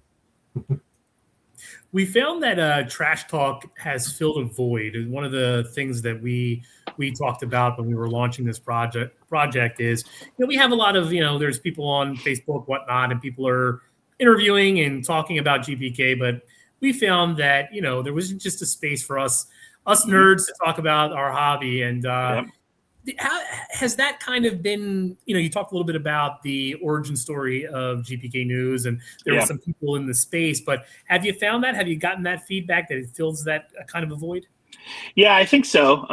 We found that Trash Talk has filled a void. One of the things that we talked about when we were launching this project is, we have a lot of, there's people on Facebook, whatnot, and people are interviewing and talking about GPK, but we found that, there wasn't just a space for us nerds to talk about our hobby. And how has that kind of been, you talked a little bit about the origin story of GPK News, and there were some people in the space, but have you found that? Have you gotten that feedback that it fills that kind of a void? Yeah, I think so.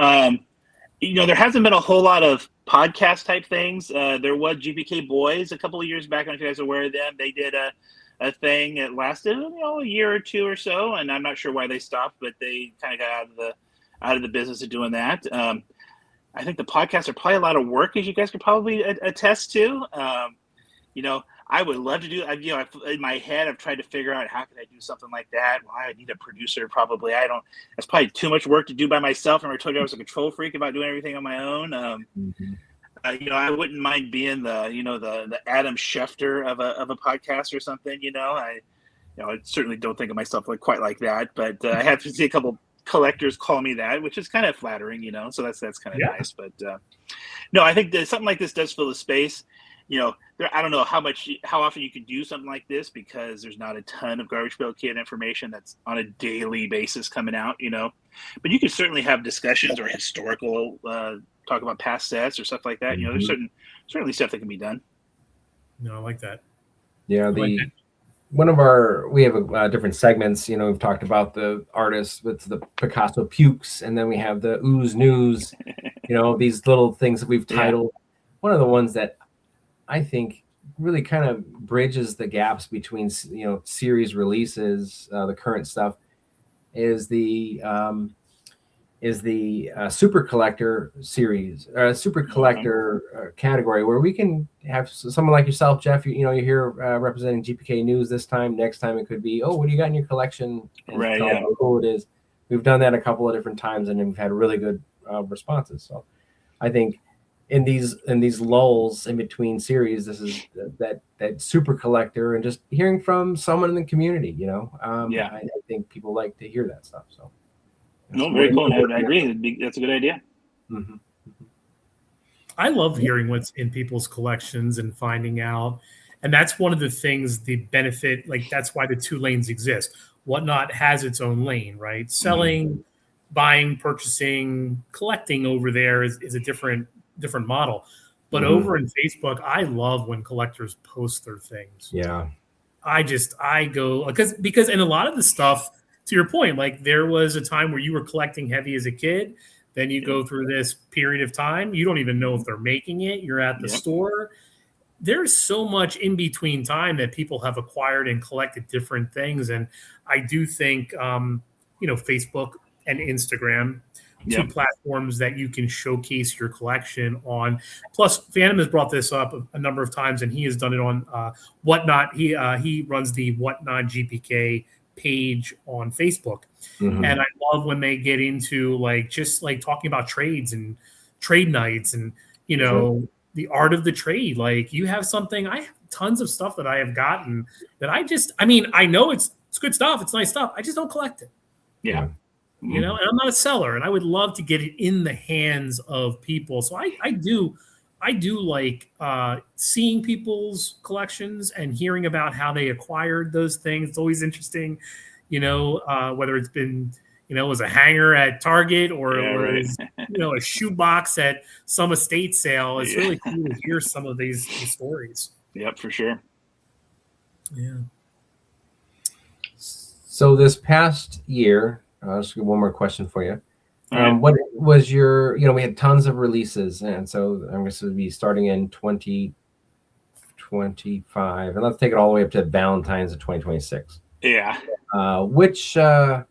There hasn't been a whole lot of podcast type things. There was GPK Boys a couple of years back. I don't know if you guys are aware of them. They did a thing that lasted a year or two or so, and I'm not sure why they stopped, but they kind of got out of the business of doing that. I think the podcasts are probably a lot of work, as you guys could probably attest to. I would love to do. In my head, I've tried to figure out how can I do something like that. Well, I need a producer, probably. That's probably too much work to do by myself. And I told you I was a control freak about doing everything on my own. I wouldn't mind being the Adam Schefter of a podcast or something. I certainly don't think of myself quite like that, but I have to see a couple collectors call me that, which is kind of flattering, so that's kind of Yeah. nice. But no, I think that something like this does fill a space. I don't know how often you can do something like this, because there's not a ton of Garbage Pail Kid information that's on a daily basis coming out, but you can certainly have discussions or historical talk about past sets or stuff like that. There's certainly stuff that can be done. No, I like that. Yeah, we have different segments. We've talked about the artists with the Picasso pukes, and then we have the ooze news. These little things that we've titled. Yeah. One of the ones that I think really kind of bridges the gaps between series releases, the current stuff, is the super collector series, super collector category, where we can have someone like yourself, Jeff. You're here representing GPK News this time. Next time it could be, what do you got in your collection? And right. Tell them who it is. We've done that a couple of different times, and we've had really good responses. So I think in these lulls in between series, this is that super collector, and just hearing from someone in the community. I think people like to hear that stuff. So. No, very cool. I agree. That's a good idea. Mm-hmm. I love hearing what's in people's collections and finding out. And that's one of the things, the benefit, that's why the two lanes exist. Whatnot has its own lane, right? Selling, buying, purchasing, collecting over there is a different model. But over in Facebook, I love when collectors post their things. Yeah. I go, because and a lot of the stuff, to your point, there was a time where you were collecting heavy as a kid. Then you go through this period of time. You don't even know if they're making it. You're at the store. There's so much in between time that people have acquired and collected different things. And I do think, Facebook and Instagram, two platforms that you can showcase your collection on. Plus, Phantom has brought this up a number of times, and he has done it on Whatnot. He runs the Whatnot GPK page on Facebook. And I love when they get into talking about trades and trade nights and the art of the trade. You have something, I have tons of stuff that I have gotten that I know it's good stuff, it's nice stuff, I just don't collect it. And I'm not a seller, and I would love to get it in the hands of people. So I do like seeing people's collections and hearing about how they acquired those things. It's always interesting, whether it's been, it was a hanger at Target or it was, a shoebox at some estate sale. It's really cool to hear some of these stories. Yep, for sure. Yeah. So this past year, I'll just get one more question for you. What was your, we had tons of releases, and so I'm going to be starting in 2025, and let's take it all the way up to Valentine's of 2026. Yeah. Which, and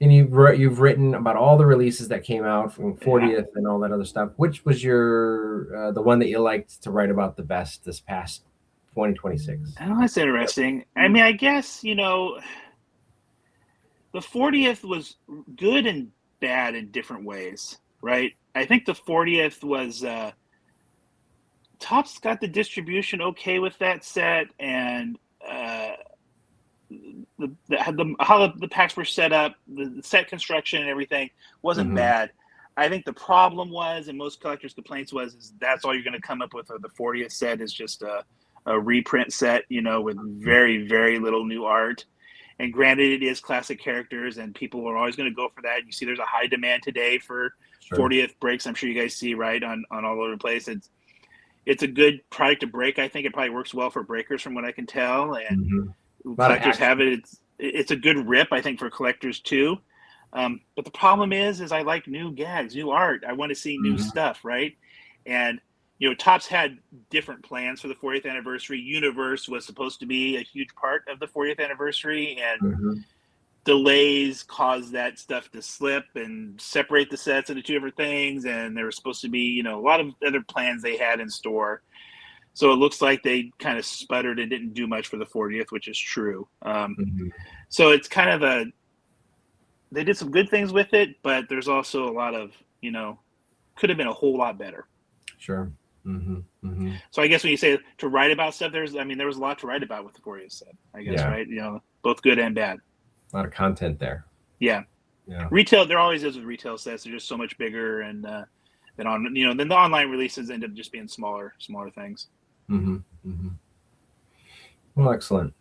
you've written about all the releases that came out from 40th and all that other stuff. Which was your, the one that you liked to write about the best this past 2026? Oh, that's interesting. I mean, I guess, the 40th was good and bad in different ways, right? I think the 40th was Topps got the distribution okay with that set, and how the packs were set up, the set construction and everything wasn't bad. I think the problem was, and most collectors' complaints was, is that's all you're going to come up with. The 40th set is just a reprint set, with very, very little new art. And granted, it is classic characters, and people are always going to go for that. You see there's a high demand today for 40th breaks. I'm sure you guys see, right, on all over the place. It's a good product to break. I think it probably works well for breakers from what I can tell. And collectors have it. It's a good rip, I think, for collectors too. But the problem is I like new gags, new art. I want to see new stuff, right? And Topps had different plans for the 40th anniversary. Universe was supposed to be a huge part of the 40th anniversary, and delays caused that stuff to slip and separate the sets into two different things. And there was supposed to be, a lot of other plans they had in store. So it looks like they kind of sputtered and didn't do much for the 40th, which is true. So it's kind of they did some good things with it, but there's also a lot of, could have been a whole lot better. Sure. So I guess when you say to write about stuff, there was a lot to write about with the 40th set, I guess, right? Both good and bad. A lot of content there. Yeah. Yeah. Retail, there always is with retail sets. They're just so much bigger, and then then the online releases end up just being smaller things. Mm-hmm. Mm-hmm. Well, excellent.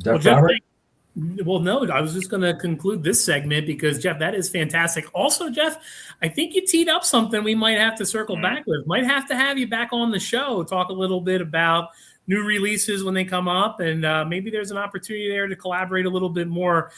Well, Jeff Jeff, Robert? well, no, I was just going to conclude this segment because, Jeff, that is fantastic. Also, Jeff, I think you teed up something we might have to circle back with. Might have to have you back on the show, talk a little bit about new releases when they come up, and maybe there's an opportunity there to collaborate a little bit more.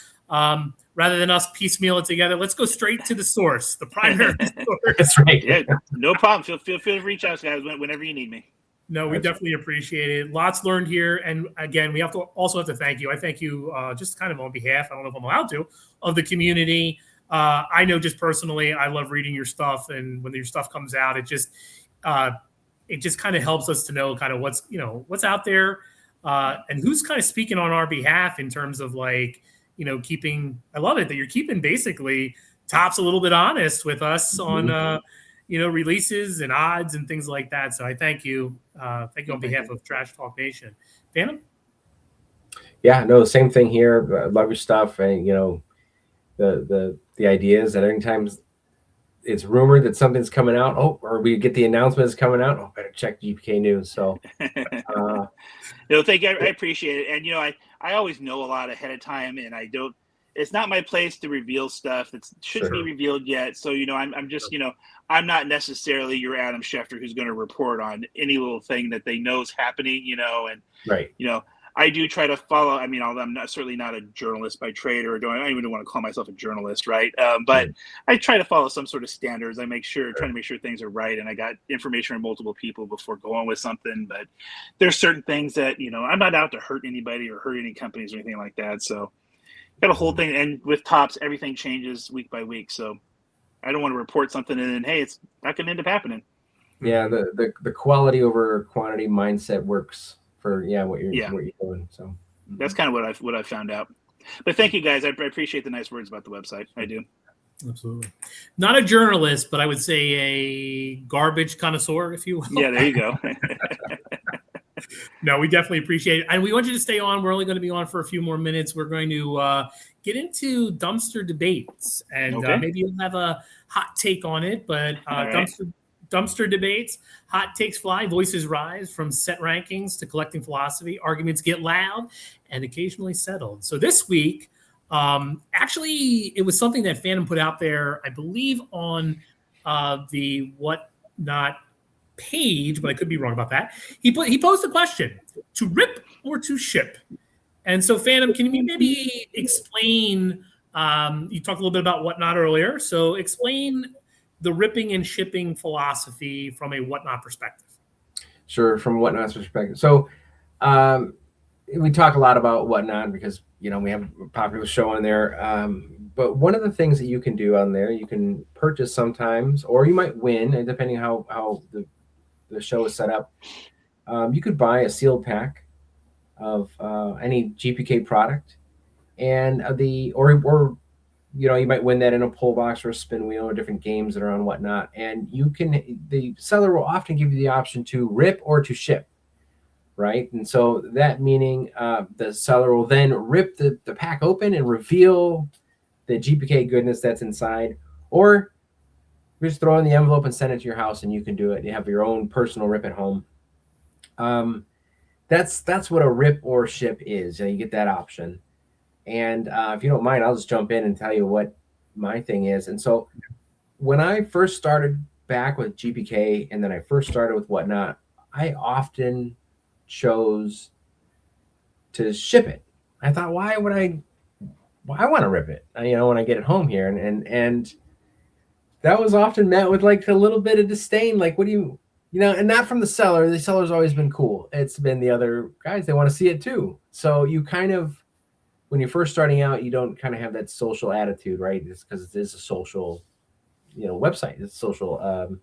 Rather than us piecemeal it together, let's go straight to the source, the primary source. That's right. Yeah, no problem. Feel free to reach out, guys, whenever you need me. No, we definitely appreciate it. Lots learned here. And again, we also have to thank you. I thank you just kind of on behalf, I don't know if I'm allowed to, of the community. I know just personally, I love reading your stuff. And when your stuff comes out, it just kind of helps us to know kind of what's out there and who's kind of speaking on our behalf in terms of keeping, I love it that you're keeping basically Tops a little bit honest with us on, releases and odds and things like that. So I thank you. Thank you on behalf of Trash Talk Nation. Phantom? Yeah, no, same thing here. Love your stuff. And, the ideas that anytime it's rumored that something's coming out, or we get the announcements coming out, better check GPK News. So, thank you. I appreciate it. And, I always know a lot ahead of time, and it's not my place to reveal stuff that shouldn't be revealed yet. So, I'm just, I'm not necessarily your Adam Schefter who's going to report on any little thing that they know is happening, and, right. I do try to follow. I mean, although I'm certainly not a journalist by trade, or I don't even want to call myself a journalist, right? But I try to follow some sort of standards. I trying to make sure things are right, and I got information from multiple people before going with something. But there's certain things that I'm not out to hurt anybody or hurt any companies or anything like that. So got a whole thing, and with Tops, everything changes week by week. So I don't want to report something and then it's not going to end up happening. Yeah, the quality over quantity mindset works for what you're doing. So that's kind of what I've found out. But thank you guys. I appreciate the nice words about the website. I do. Absolutely. Not a journalist, but I would say a garbage connoisseur, if you will. Yeah, there you go. No, we definitely appreciate it. And we want you to stay on. We're only going to be on for a few more minutes. We're going to get into dumpster debates. And maybe you'll have a hot take on it. But dumpster debates, hot takes fly, voices rise, from set rankings to collecting philosophy. Arguments get loud and occasionally settled. So this week, actually, it was something that Phantom put out there, I believe, on the Whatnot page, but I could be wrong about that. He posed a question: to rip or to ship? And so, Phantom, can you maybe explain? You talked a little bit about Whatnot earlier, so explain the ripping and shipping philosophy from a Whatnot perspective. Sure, from Whatnot's perspective. So we talk a lot about Whatnot because we have a popular show on there. But one of the things that you can do on there, you can purchase sometimes, or you might win, and depending how the show is set up. You could buy a sealed pack of any GPK product, and you might win that in a pull box or a spin wheel or different games that are on Whatnot. And the seller will often give you the option to rip or to ship, right? And so that meaning the seller will then rip the pack open and reveal the GPK goodness that's inside, or just throw in the envelope and send it to your house, and you can do it. You have your own personal rip at home. That's what a rip or ship is. You get that option. And if you don't mind, I'll just jump in and tell you what my thing is. And so when I first started back with GPK, and then I first started with Whatnot, I often chose to ship it. I thought, why would I want to rip it? When I get it home here, and that was often met with like a little bit of disdain. Like, what do you and not from the seller. The seller's always been cool. It's been the other guys. They want to see it too. So you kind of, when you're first starting out, you don't kind of have that social attitude, right? It's because it is a social, website. It's social.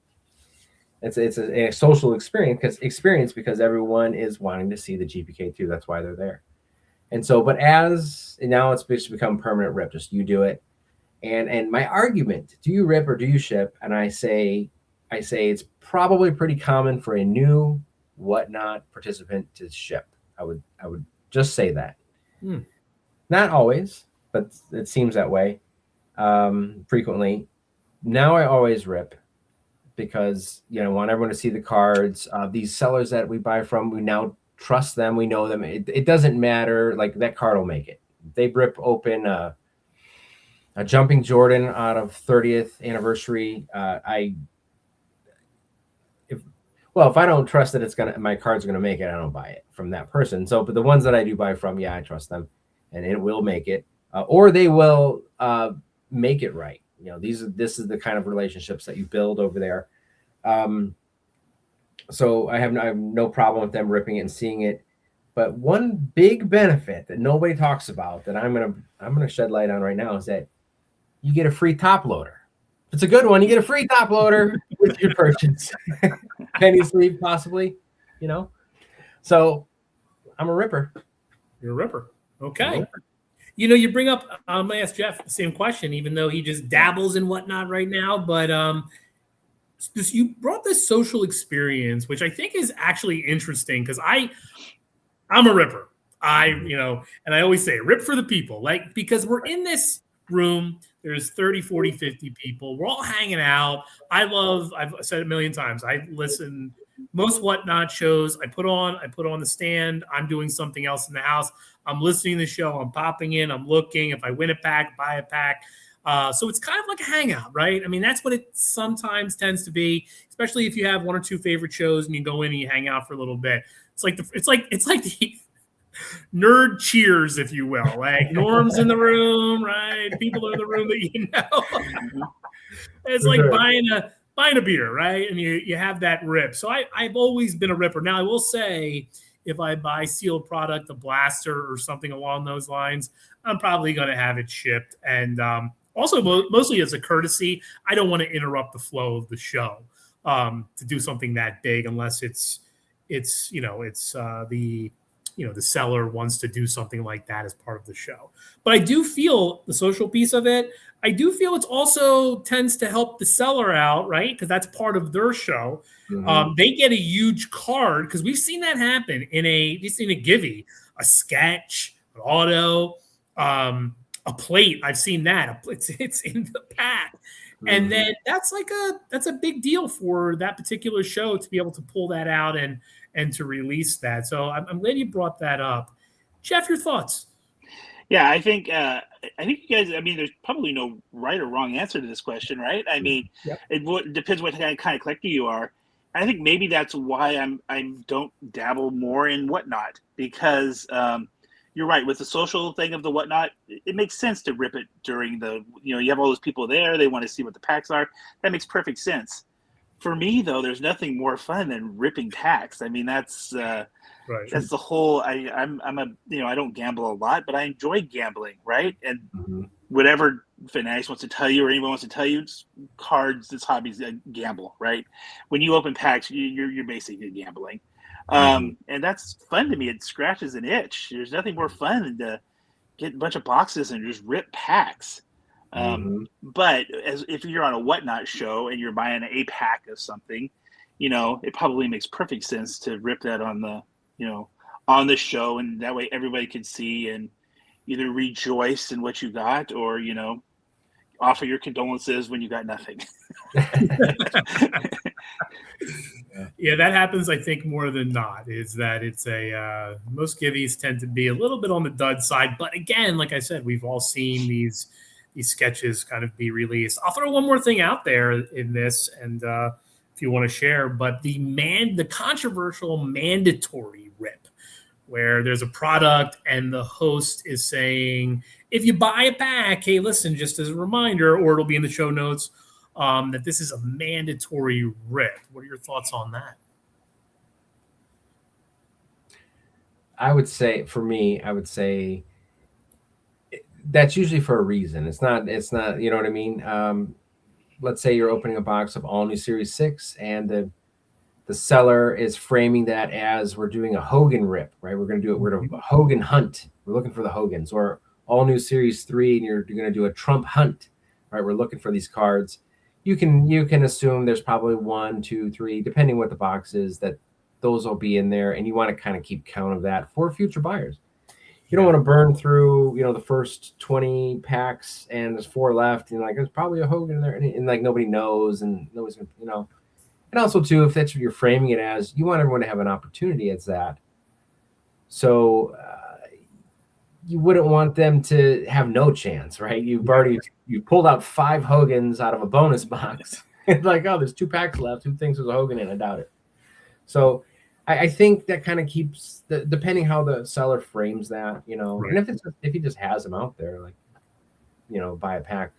It's a social experience because everyone is wanting to see the GPK too. That's why they're there. And so, but now it's become permanent rip. Just you do it. And my argument: do you rip or do you ship? And I say it's probably pretty common for a new Whatnot participant to ship. I would just say that. Not always, but it seems that way. frequently. Now I always rip because, I want everyone to see the cards. These sellers that we buy from, we now trust them. We know them. It doesn't matter. Like, that card will make it. They rip open a Jumping Jordan out of 30th anniversary. If I don't trust that my card's gonna make it, I don't buy it from that person. So, but the ones that I do buy from, I trust them, and it will make it, or they will make it right. This is the kind of relationships that you build over there. So I have no problem with them ripping it and seeing it. But one big benefit that nobody talks about that I'm gonna shed light on right now is that you get a free top loader. If it's a good one, you get a free top loader with your purchase. Penny sleeve, possibly, So I'm a ripper. You're a ripper. Okay. You bring up, I'm going to ask Jeff the same question, even though he just dabbles in whatnot right now. But you brought this social experience, which I think is actually interesting because I'm a ripper. And I always say rip for the people, because we're in this room. There's 30, 40, 50 people. We're all hanging out. I've said it a million times. I listen most whatnot shows. I put on the stand. I'm doing something else in the house. I'm listening to the show. I'm popping in. I'm looking. If I win a pack, buy a pack. So it's kind of like a hangout, right? I mean, that's what it sometimes tends to be, especially if you have one or two favorite shows and you go in and you hang out for a little bit. It's like the nerd cheers, if you will. Like Norm's in the room, right? People are in the room that you know. It's like buying a beer, right? And you have that rip. So I've always been a ripper. Now I will say, if I buy sealed product, a blaster or something along those lines, I'm probably going to have it shipped. And also, mostly as a courtesy, I don't want to interrupt the flow of the show to do something that big, unless the seller wants to do something like that as part of the show. But I do feel the social piece of it. I do feel it's also tends to help the seller out, right? Because that's part of their show. Mm-hmm. They get a huge card because we've seen that happen we've seen a Givey, a sketch, an auto, a plate. I've seen that. It's in the pack. Mm-hmm. And then that's a big deal for that particular show to be able to pull that out and to release that. So I'm glad you brought that up. Jeff, your thoughts? Yeah, I think you guys, there's probably no right or wrong answer to this question, right? It depends what kind of collector you are. I think maybe that's why I don't dabble more in whatnot, because you're right, with the social thing of the whatnot, it makes sense to rip it during you have all those people there, they want to see what the packs are. That makes perfect sense. For me, though, there's nothing more fun than ripping packs. That's right. That's the whole. I don't gamble a lot, but I enjoy gambling, right? And whatever Fanatics wants to tell you or anyone wants to tell you, cards, this hobby's gamble, right? When you open packs, you're basically gambling, and that's fun to me. It scratches an itch. There's nothing more fun than to get a bunch of boxes and just rip packs. But if you're on a whatnot show and you're buying a pack of something, it probably makes perfect sense to rip that on the show, and that way everybody can see and either rejoice in what you got or offer your condolences when you got nothing. Yeah, that happens, I think, more than not. Is that it's most Giveys tend to be a little bit on the dud side, but again, like I said, we've all seen these sketches kind of be released. I'll throw one more thing out there in this, and if you want to share, but the controversial mandatory rip, where there's a product and the host is saying, if you buy a pack, hey, listen, just as a reminder, or it'll be in the show notes, that this is a mandatory rip. What are your thoughts on that? I would say that's usually for a reason. It's not, you know what I mean? Let's say you're opening a box of all new Series 6 and the seller is framing that as we're doing a Hogan rip, right? We're going to do it. We're doing a Hogan hunt. We're looking for the Hogans, or all new Series 3 and you're going to do a Trump hunt, right? We're looking for these cards. You can assume there's probably 1, 2, 3, depending what the box is, that those will be in there, and you want to kind of keep count of that for future buyers. you don't want to burn through, the first 20 packs and there's 4 left. And like, there's probably a Hogan in there. And like, nobody knows and nobody's going to, and also too, if that's what you're framing it as, you want everyone to have an opportunity as that. So you wouldn't want them to have no chance, right? You pulled out 5 Hogans out of a bonus box. It's like, oh, there's 2 packs left. Who thinks there's a Hogan in? I doubt it. So I think that kind of keeps depending how the seller frames that, Right. and if he just has them out there, like, buy a pack.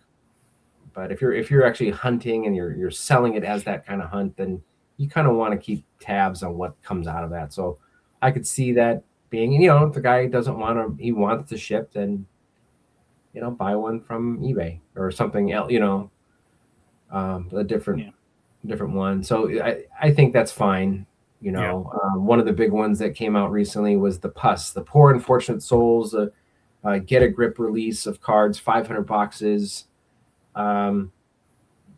But if you're actually hunting and you're selling it as that kind of hunt, then you kind of want to keep tabs on what comes out of that. So I could see that being, if the guy doesn't he wants to ship, then, buy one from eBay or something else, a different one. So I think that's fine. One of the big ones that came out recently was the PUS, the Poor Unfortunate Souls, Get a Grip release of cards, 500 boxes.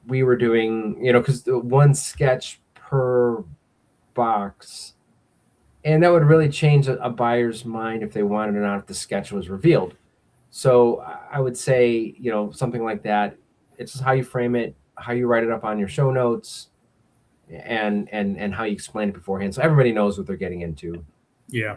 We were doing, because the 1 sketch per box, and that would really change a buyer's mind if they wanted or not if the sketch was revealed. So I would say, something like that. It's just how you frame it, how you write it up on your show notes, and how you explain it beforehand, so everybody knows what they're getting into. Yeah,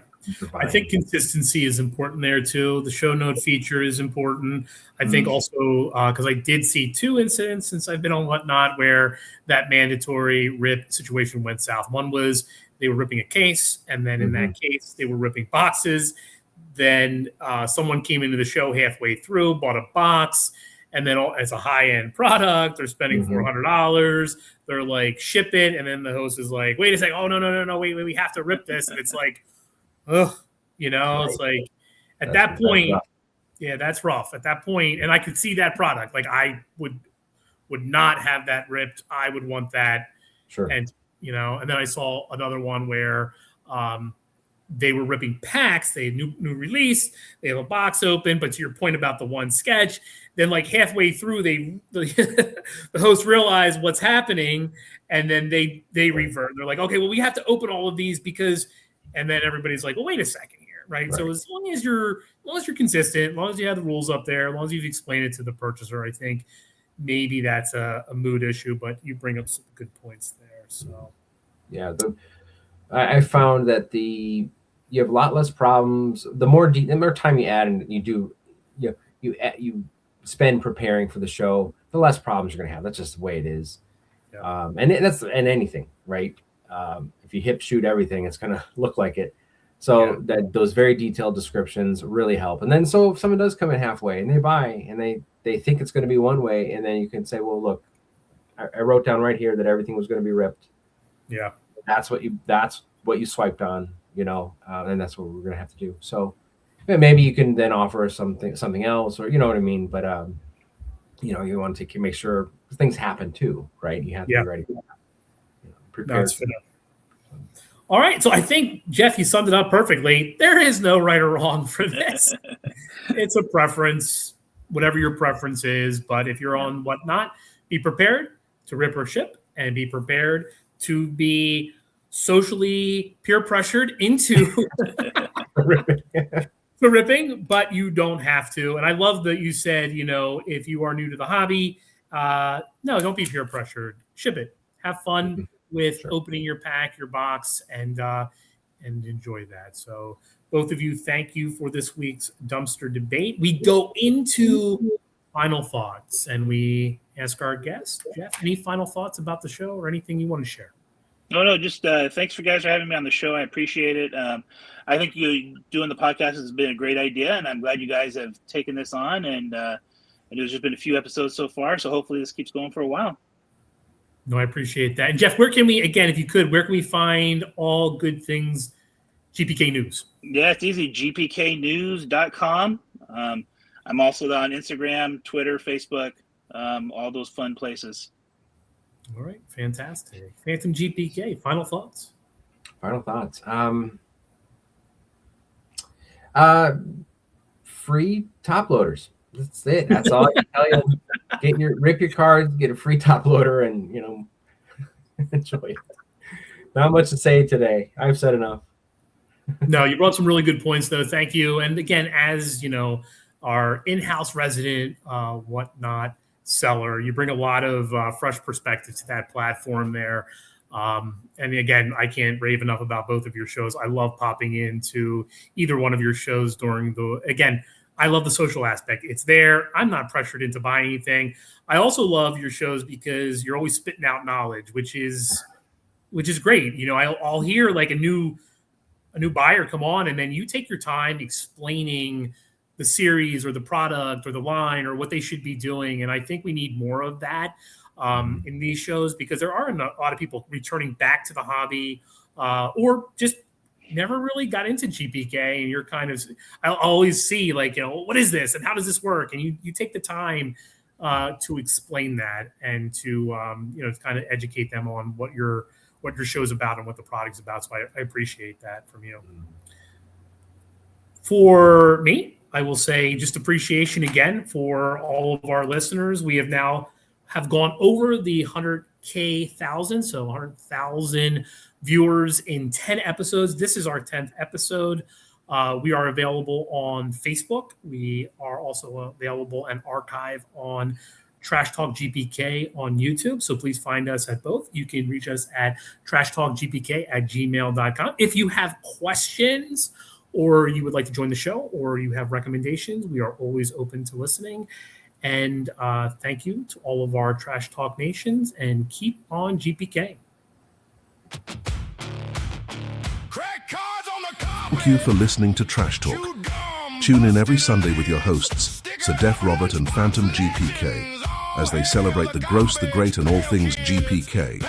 I think consistency is important there too. The show note feature is important. I think also because I did see 2 incidents since I've been on Whatnot where that mandatory rip situation went south. One was they were ripping a case, and then in that case they were ripping boxes. Then someone came into the show halfway through, bought a box, and then it's a high-end product. They're spending $400. They're like, ship it. And then the host is like, wait a second. Oh, no, wait, we have to rip this. And it's like, ugh, it's like at that point, that's rough at that point. And I could see that product. Like I would not have that ripped. I would want that. Sure. And, and then I saw another one where they were ripping packs. They had new release. They have a box open. But to your point about the 1 sketch, then like halfway through, the host realized what's happening, and then they revert. They're like, okay, well, we have to open all of these because, and then everybody's like, well, wait a second here, right? So as long as you're consistent, as long as you have the rules up there, as long as you've explained it to the purchaser, I think maybe that's a mood issue. But you bring up some good points there. So yeah, I found that you have a lot less problems. The more time you add and you do, you spend preparing for the show, the less problems you're going to have. That's just the way it is. Yeah. And anything, right? If you hip shoot everything, it's going to look like it. So that those very detailed descriptions really help. And then so if someone does come in halfway and they buy and they think it's going to be one way, and then you can say, well, look, I wrote down right here that everything was going to be ripped. Yeah. That's what you swiped on, and that's what we're going to have to do. So maybe you can then offer something else, or you know what I mean. But you want to make sure things happen too, right? You have to be ready for that. Prepared. All right, so I think Jeff, you summed it up perfectly. There is no right or wrong for this. It's a preference, whatever your preference is. But if you're on Whatnot, be prepared to rip or ship, and be prepared to be socially peer pressured into the ripping, but you don't have to. And I love that you said, if you are new to the hobby, no, don't be peer pressured. Ship it. Have fun with opening your pack, your box, and enjoy that. So both of you, thank you for this week's dumpster debate. We go into final thoughts, and we ask our guest, Jeff, any final thoughts about the show or anything you want to share? No, just thanks for guys for having me on the show. I appreciate it. I think you doing the podcast has been a great idea, and I'm glad you guys have taken this on. And there's just been a few episodes so far, so hopefully this keeps going for a while. No, I appreciate that. And Jeff, where can we find all good things GPK News? Yeah, it's easy. gpknews.com. I'm also on Instagram, Twitter, Facebook, all those fun places. All right, fantastic. Phantom GPK, final thoughts? Free top loaders. That's it. That's all I can tell you. Rip your cards, get a free top loader, and enjoy it. Not much to say today. I've said enough. No, you brought some really good points, though. Thank you. And again, as you know, our in-house resident whatnot seller, you bring a lot of fresh perspective to that platform there. And again, I can't rave enough about both of your shows. I love popping into either one of your shows during I love the social aspect. It's there. I'm not pressured into buying anything. I also love your shows because you're always spitting out knowledge, which is great. You know, I'll hear like a new buyer come on, and then you take your time explaining the series or the product or the line or what they should be doing. And I think we need more of that in these shows, because there are a lot of people returning back to the hobby or just never really got into GPK. And you're kind of, I'll always see like, you know, what is this and how does this work? And you take the time to explain that and to, you know, to kind of educate them on what your show's about and what the product's about. So I appreciate that from you. For me, I will say just appreciation again for all of our listeners. We have now gone over the 100,000, so 100,000 viewers in 10 episodes. This is our 10th episode. We are available on Facebook. We are also available and archive on Trash Talk GPK on YouTube. So please find us at both. You can reach us at trashtalkgpk@gmail.com. If you have questions or you would like to join the show or you have recommendations, we are always open to listening. And thank you to all of our Trash Talk nations, and keep on GPK. Thank you for listening to Trash Talk. Tune in every Sunday with your hosts, Sir Jeff Robert and Phantom GPK, as they celebrate the gross, the great, and all things GPK.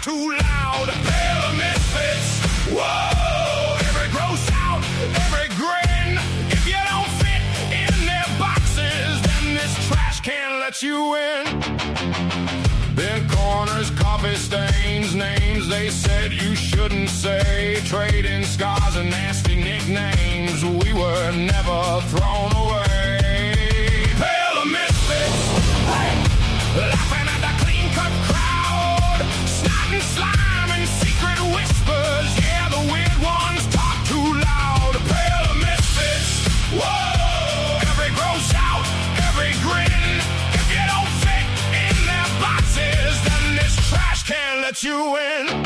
Too loud, pair of misfits. Whoa, every gross out, every grin. If you don't fit in their boxes, then this trash can let you in. Bent corners, coffee stains, names they said you shouldn't say. Trading scars and nasty nicknames. We were never thrown away. Pair of misfits, hey, laughing at the clean-cut crowd. And slime and secret whispers, yeah, the weird ones talk too loud. A pair of misfits, whoa, every gross out, every grin. If you don't fit in their boxes, then this trash can let you in.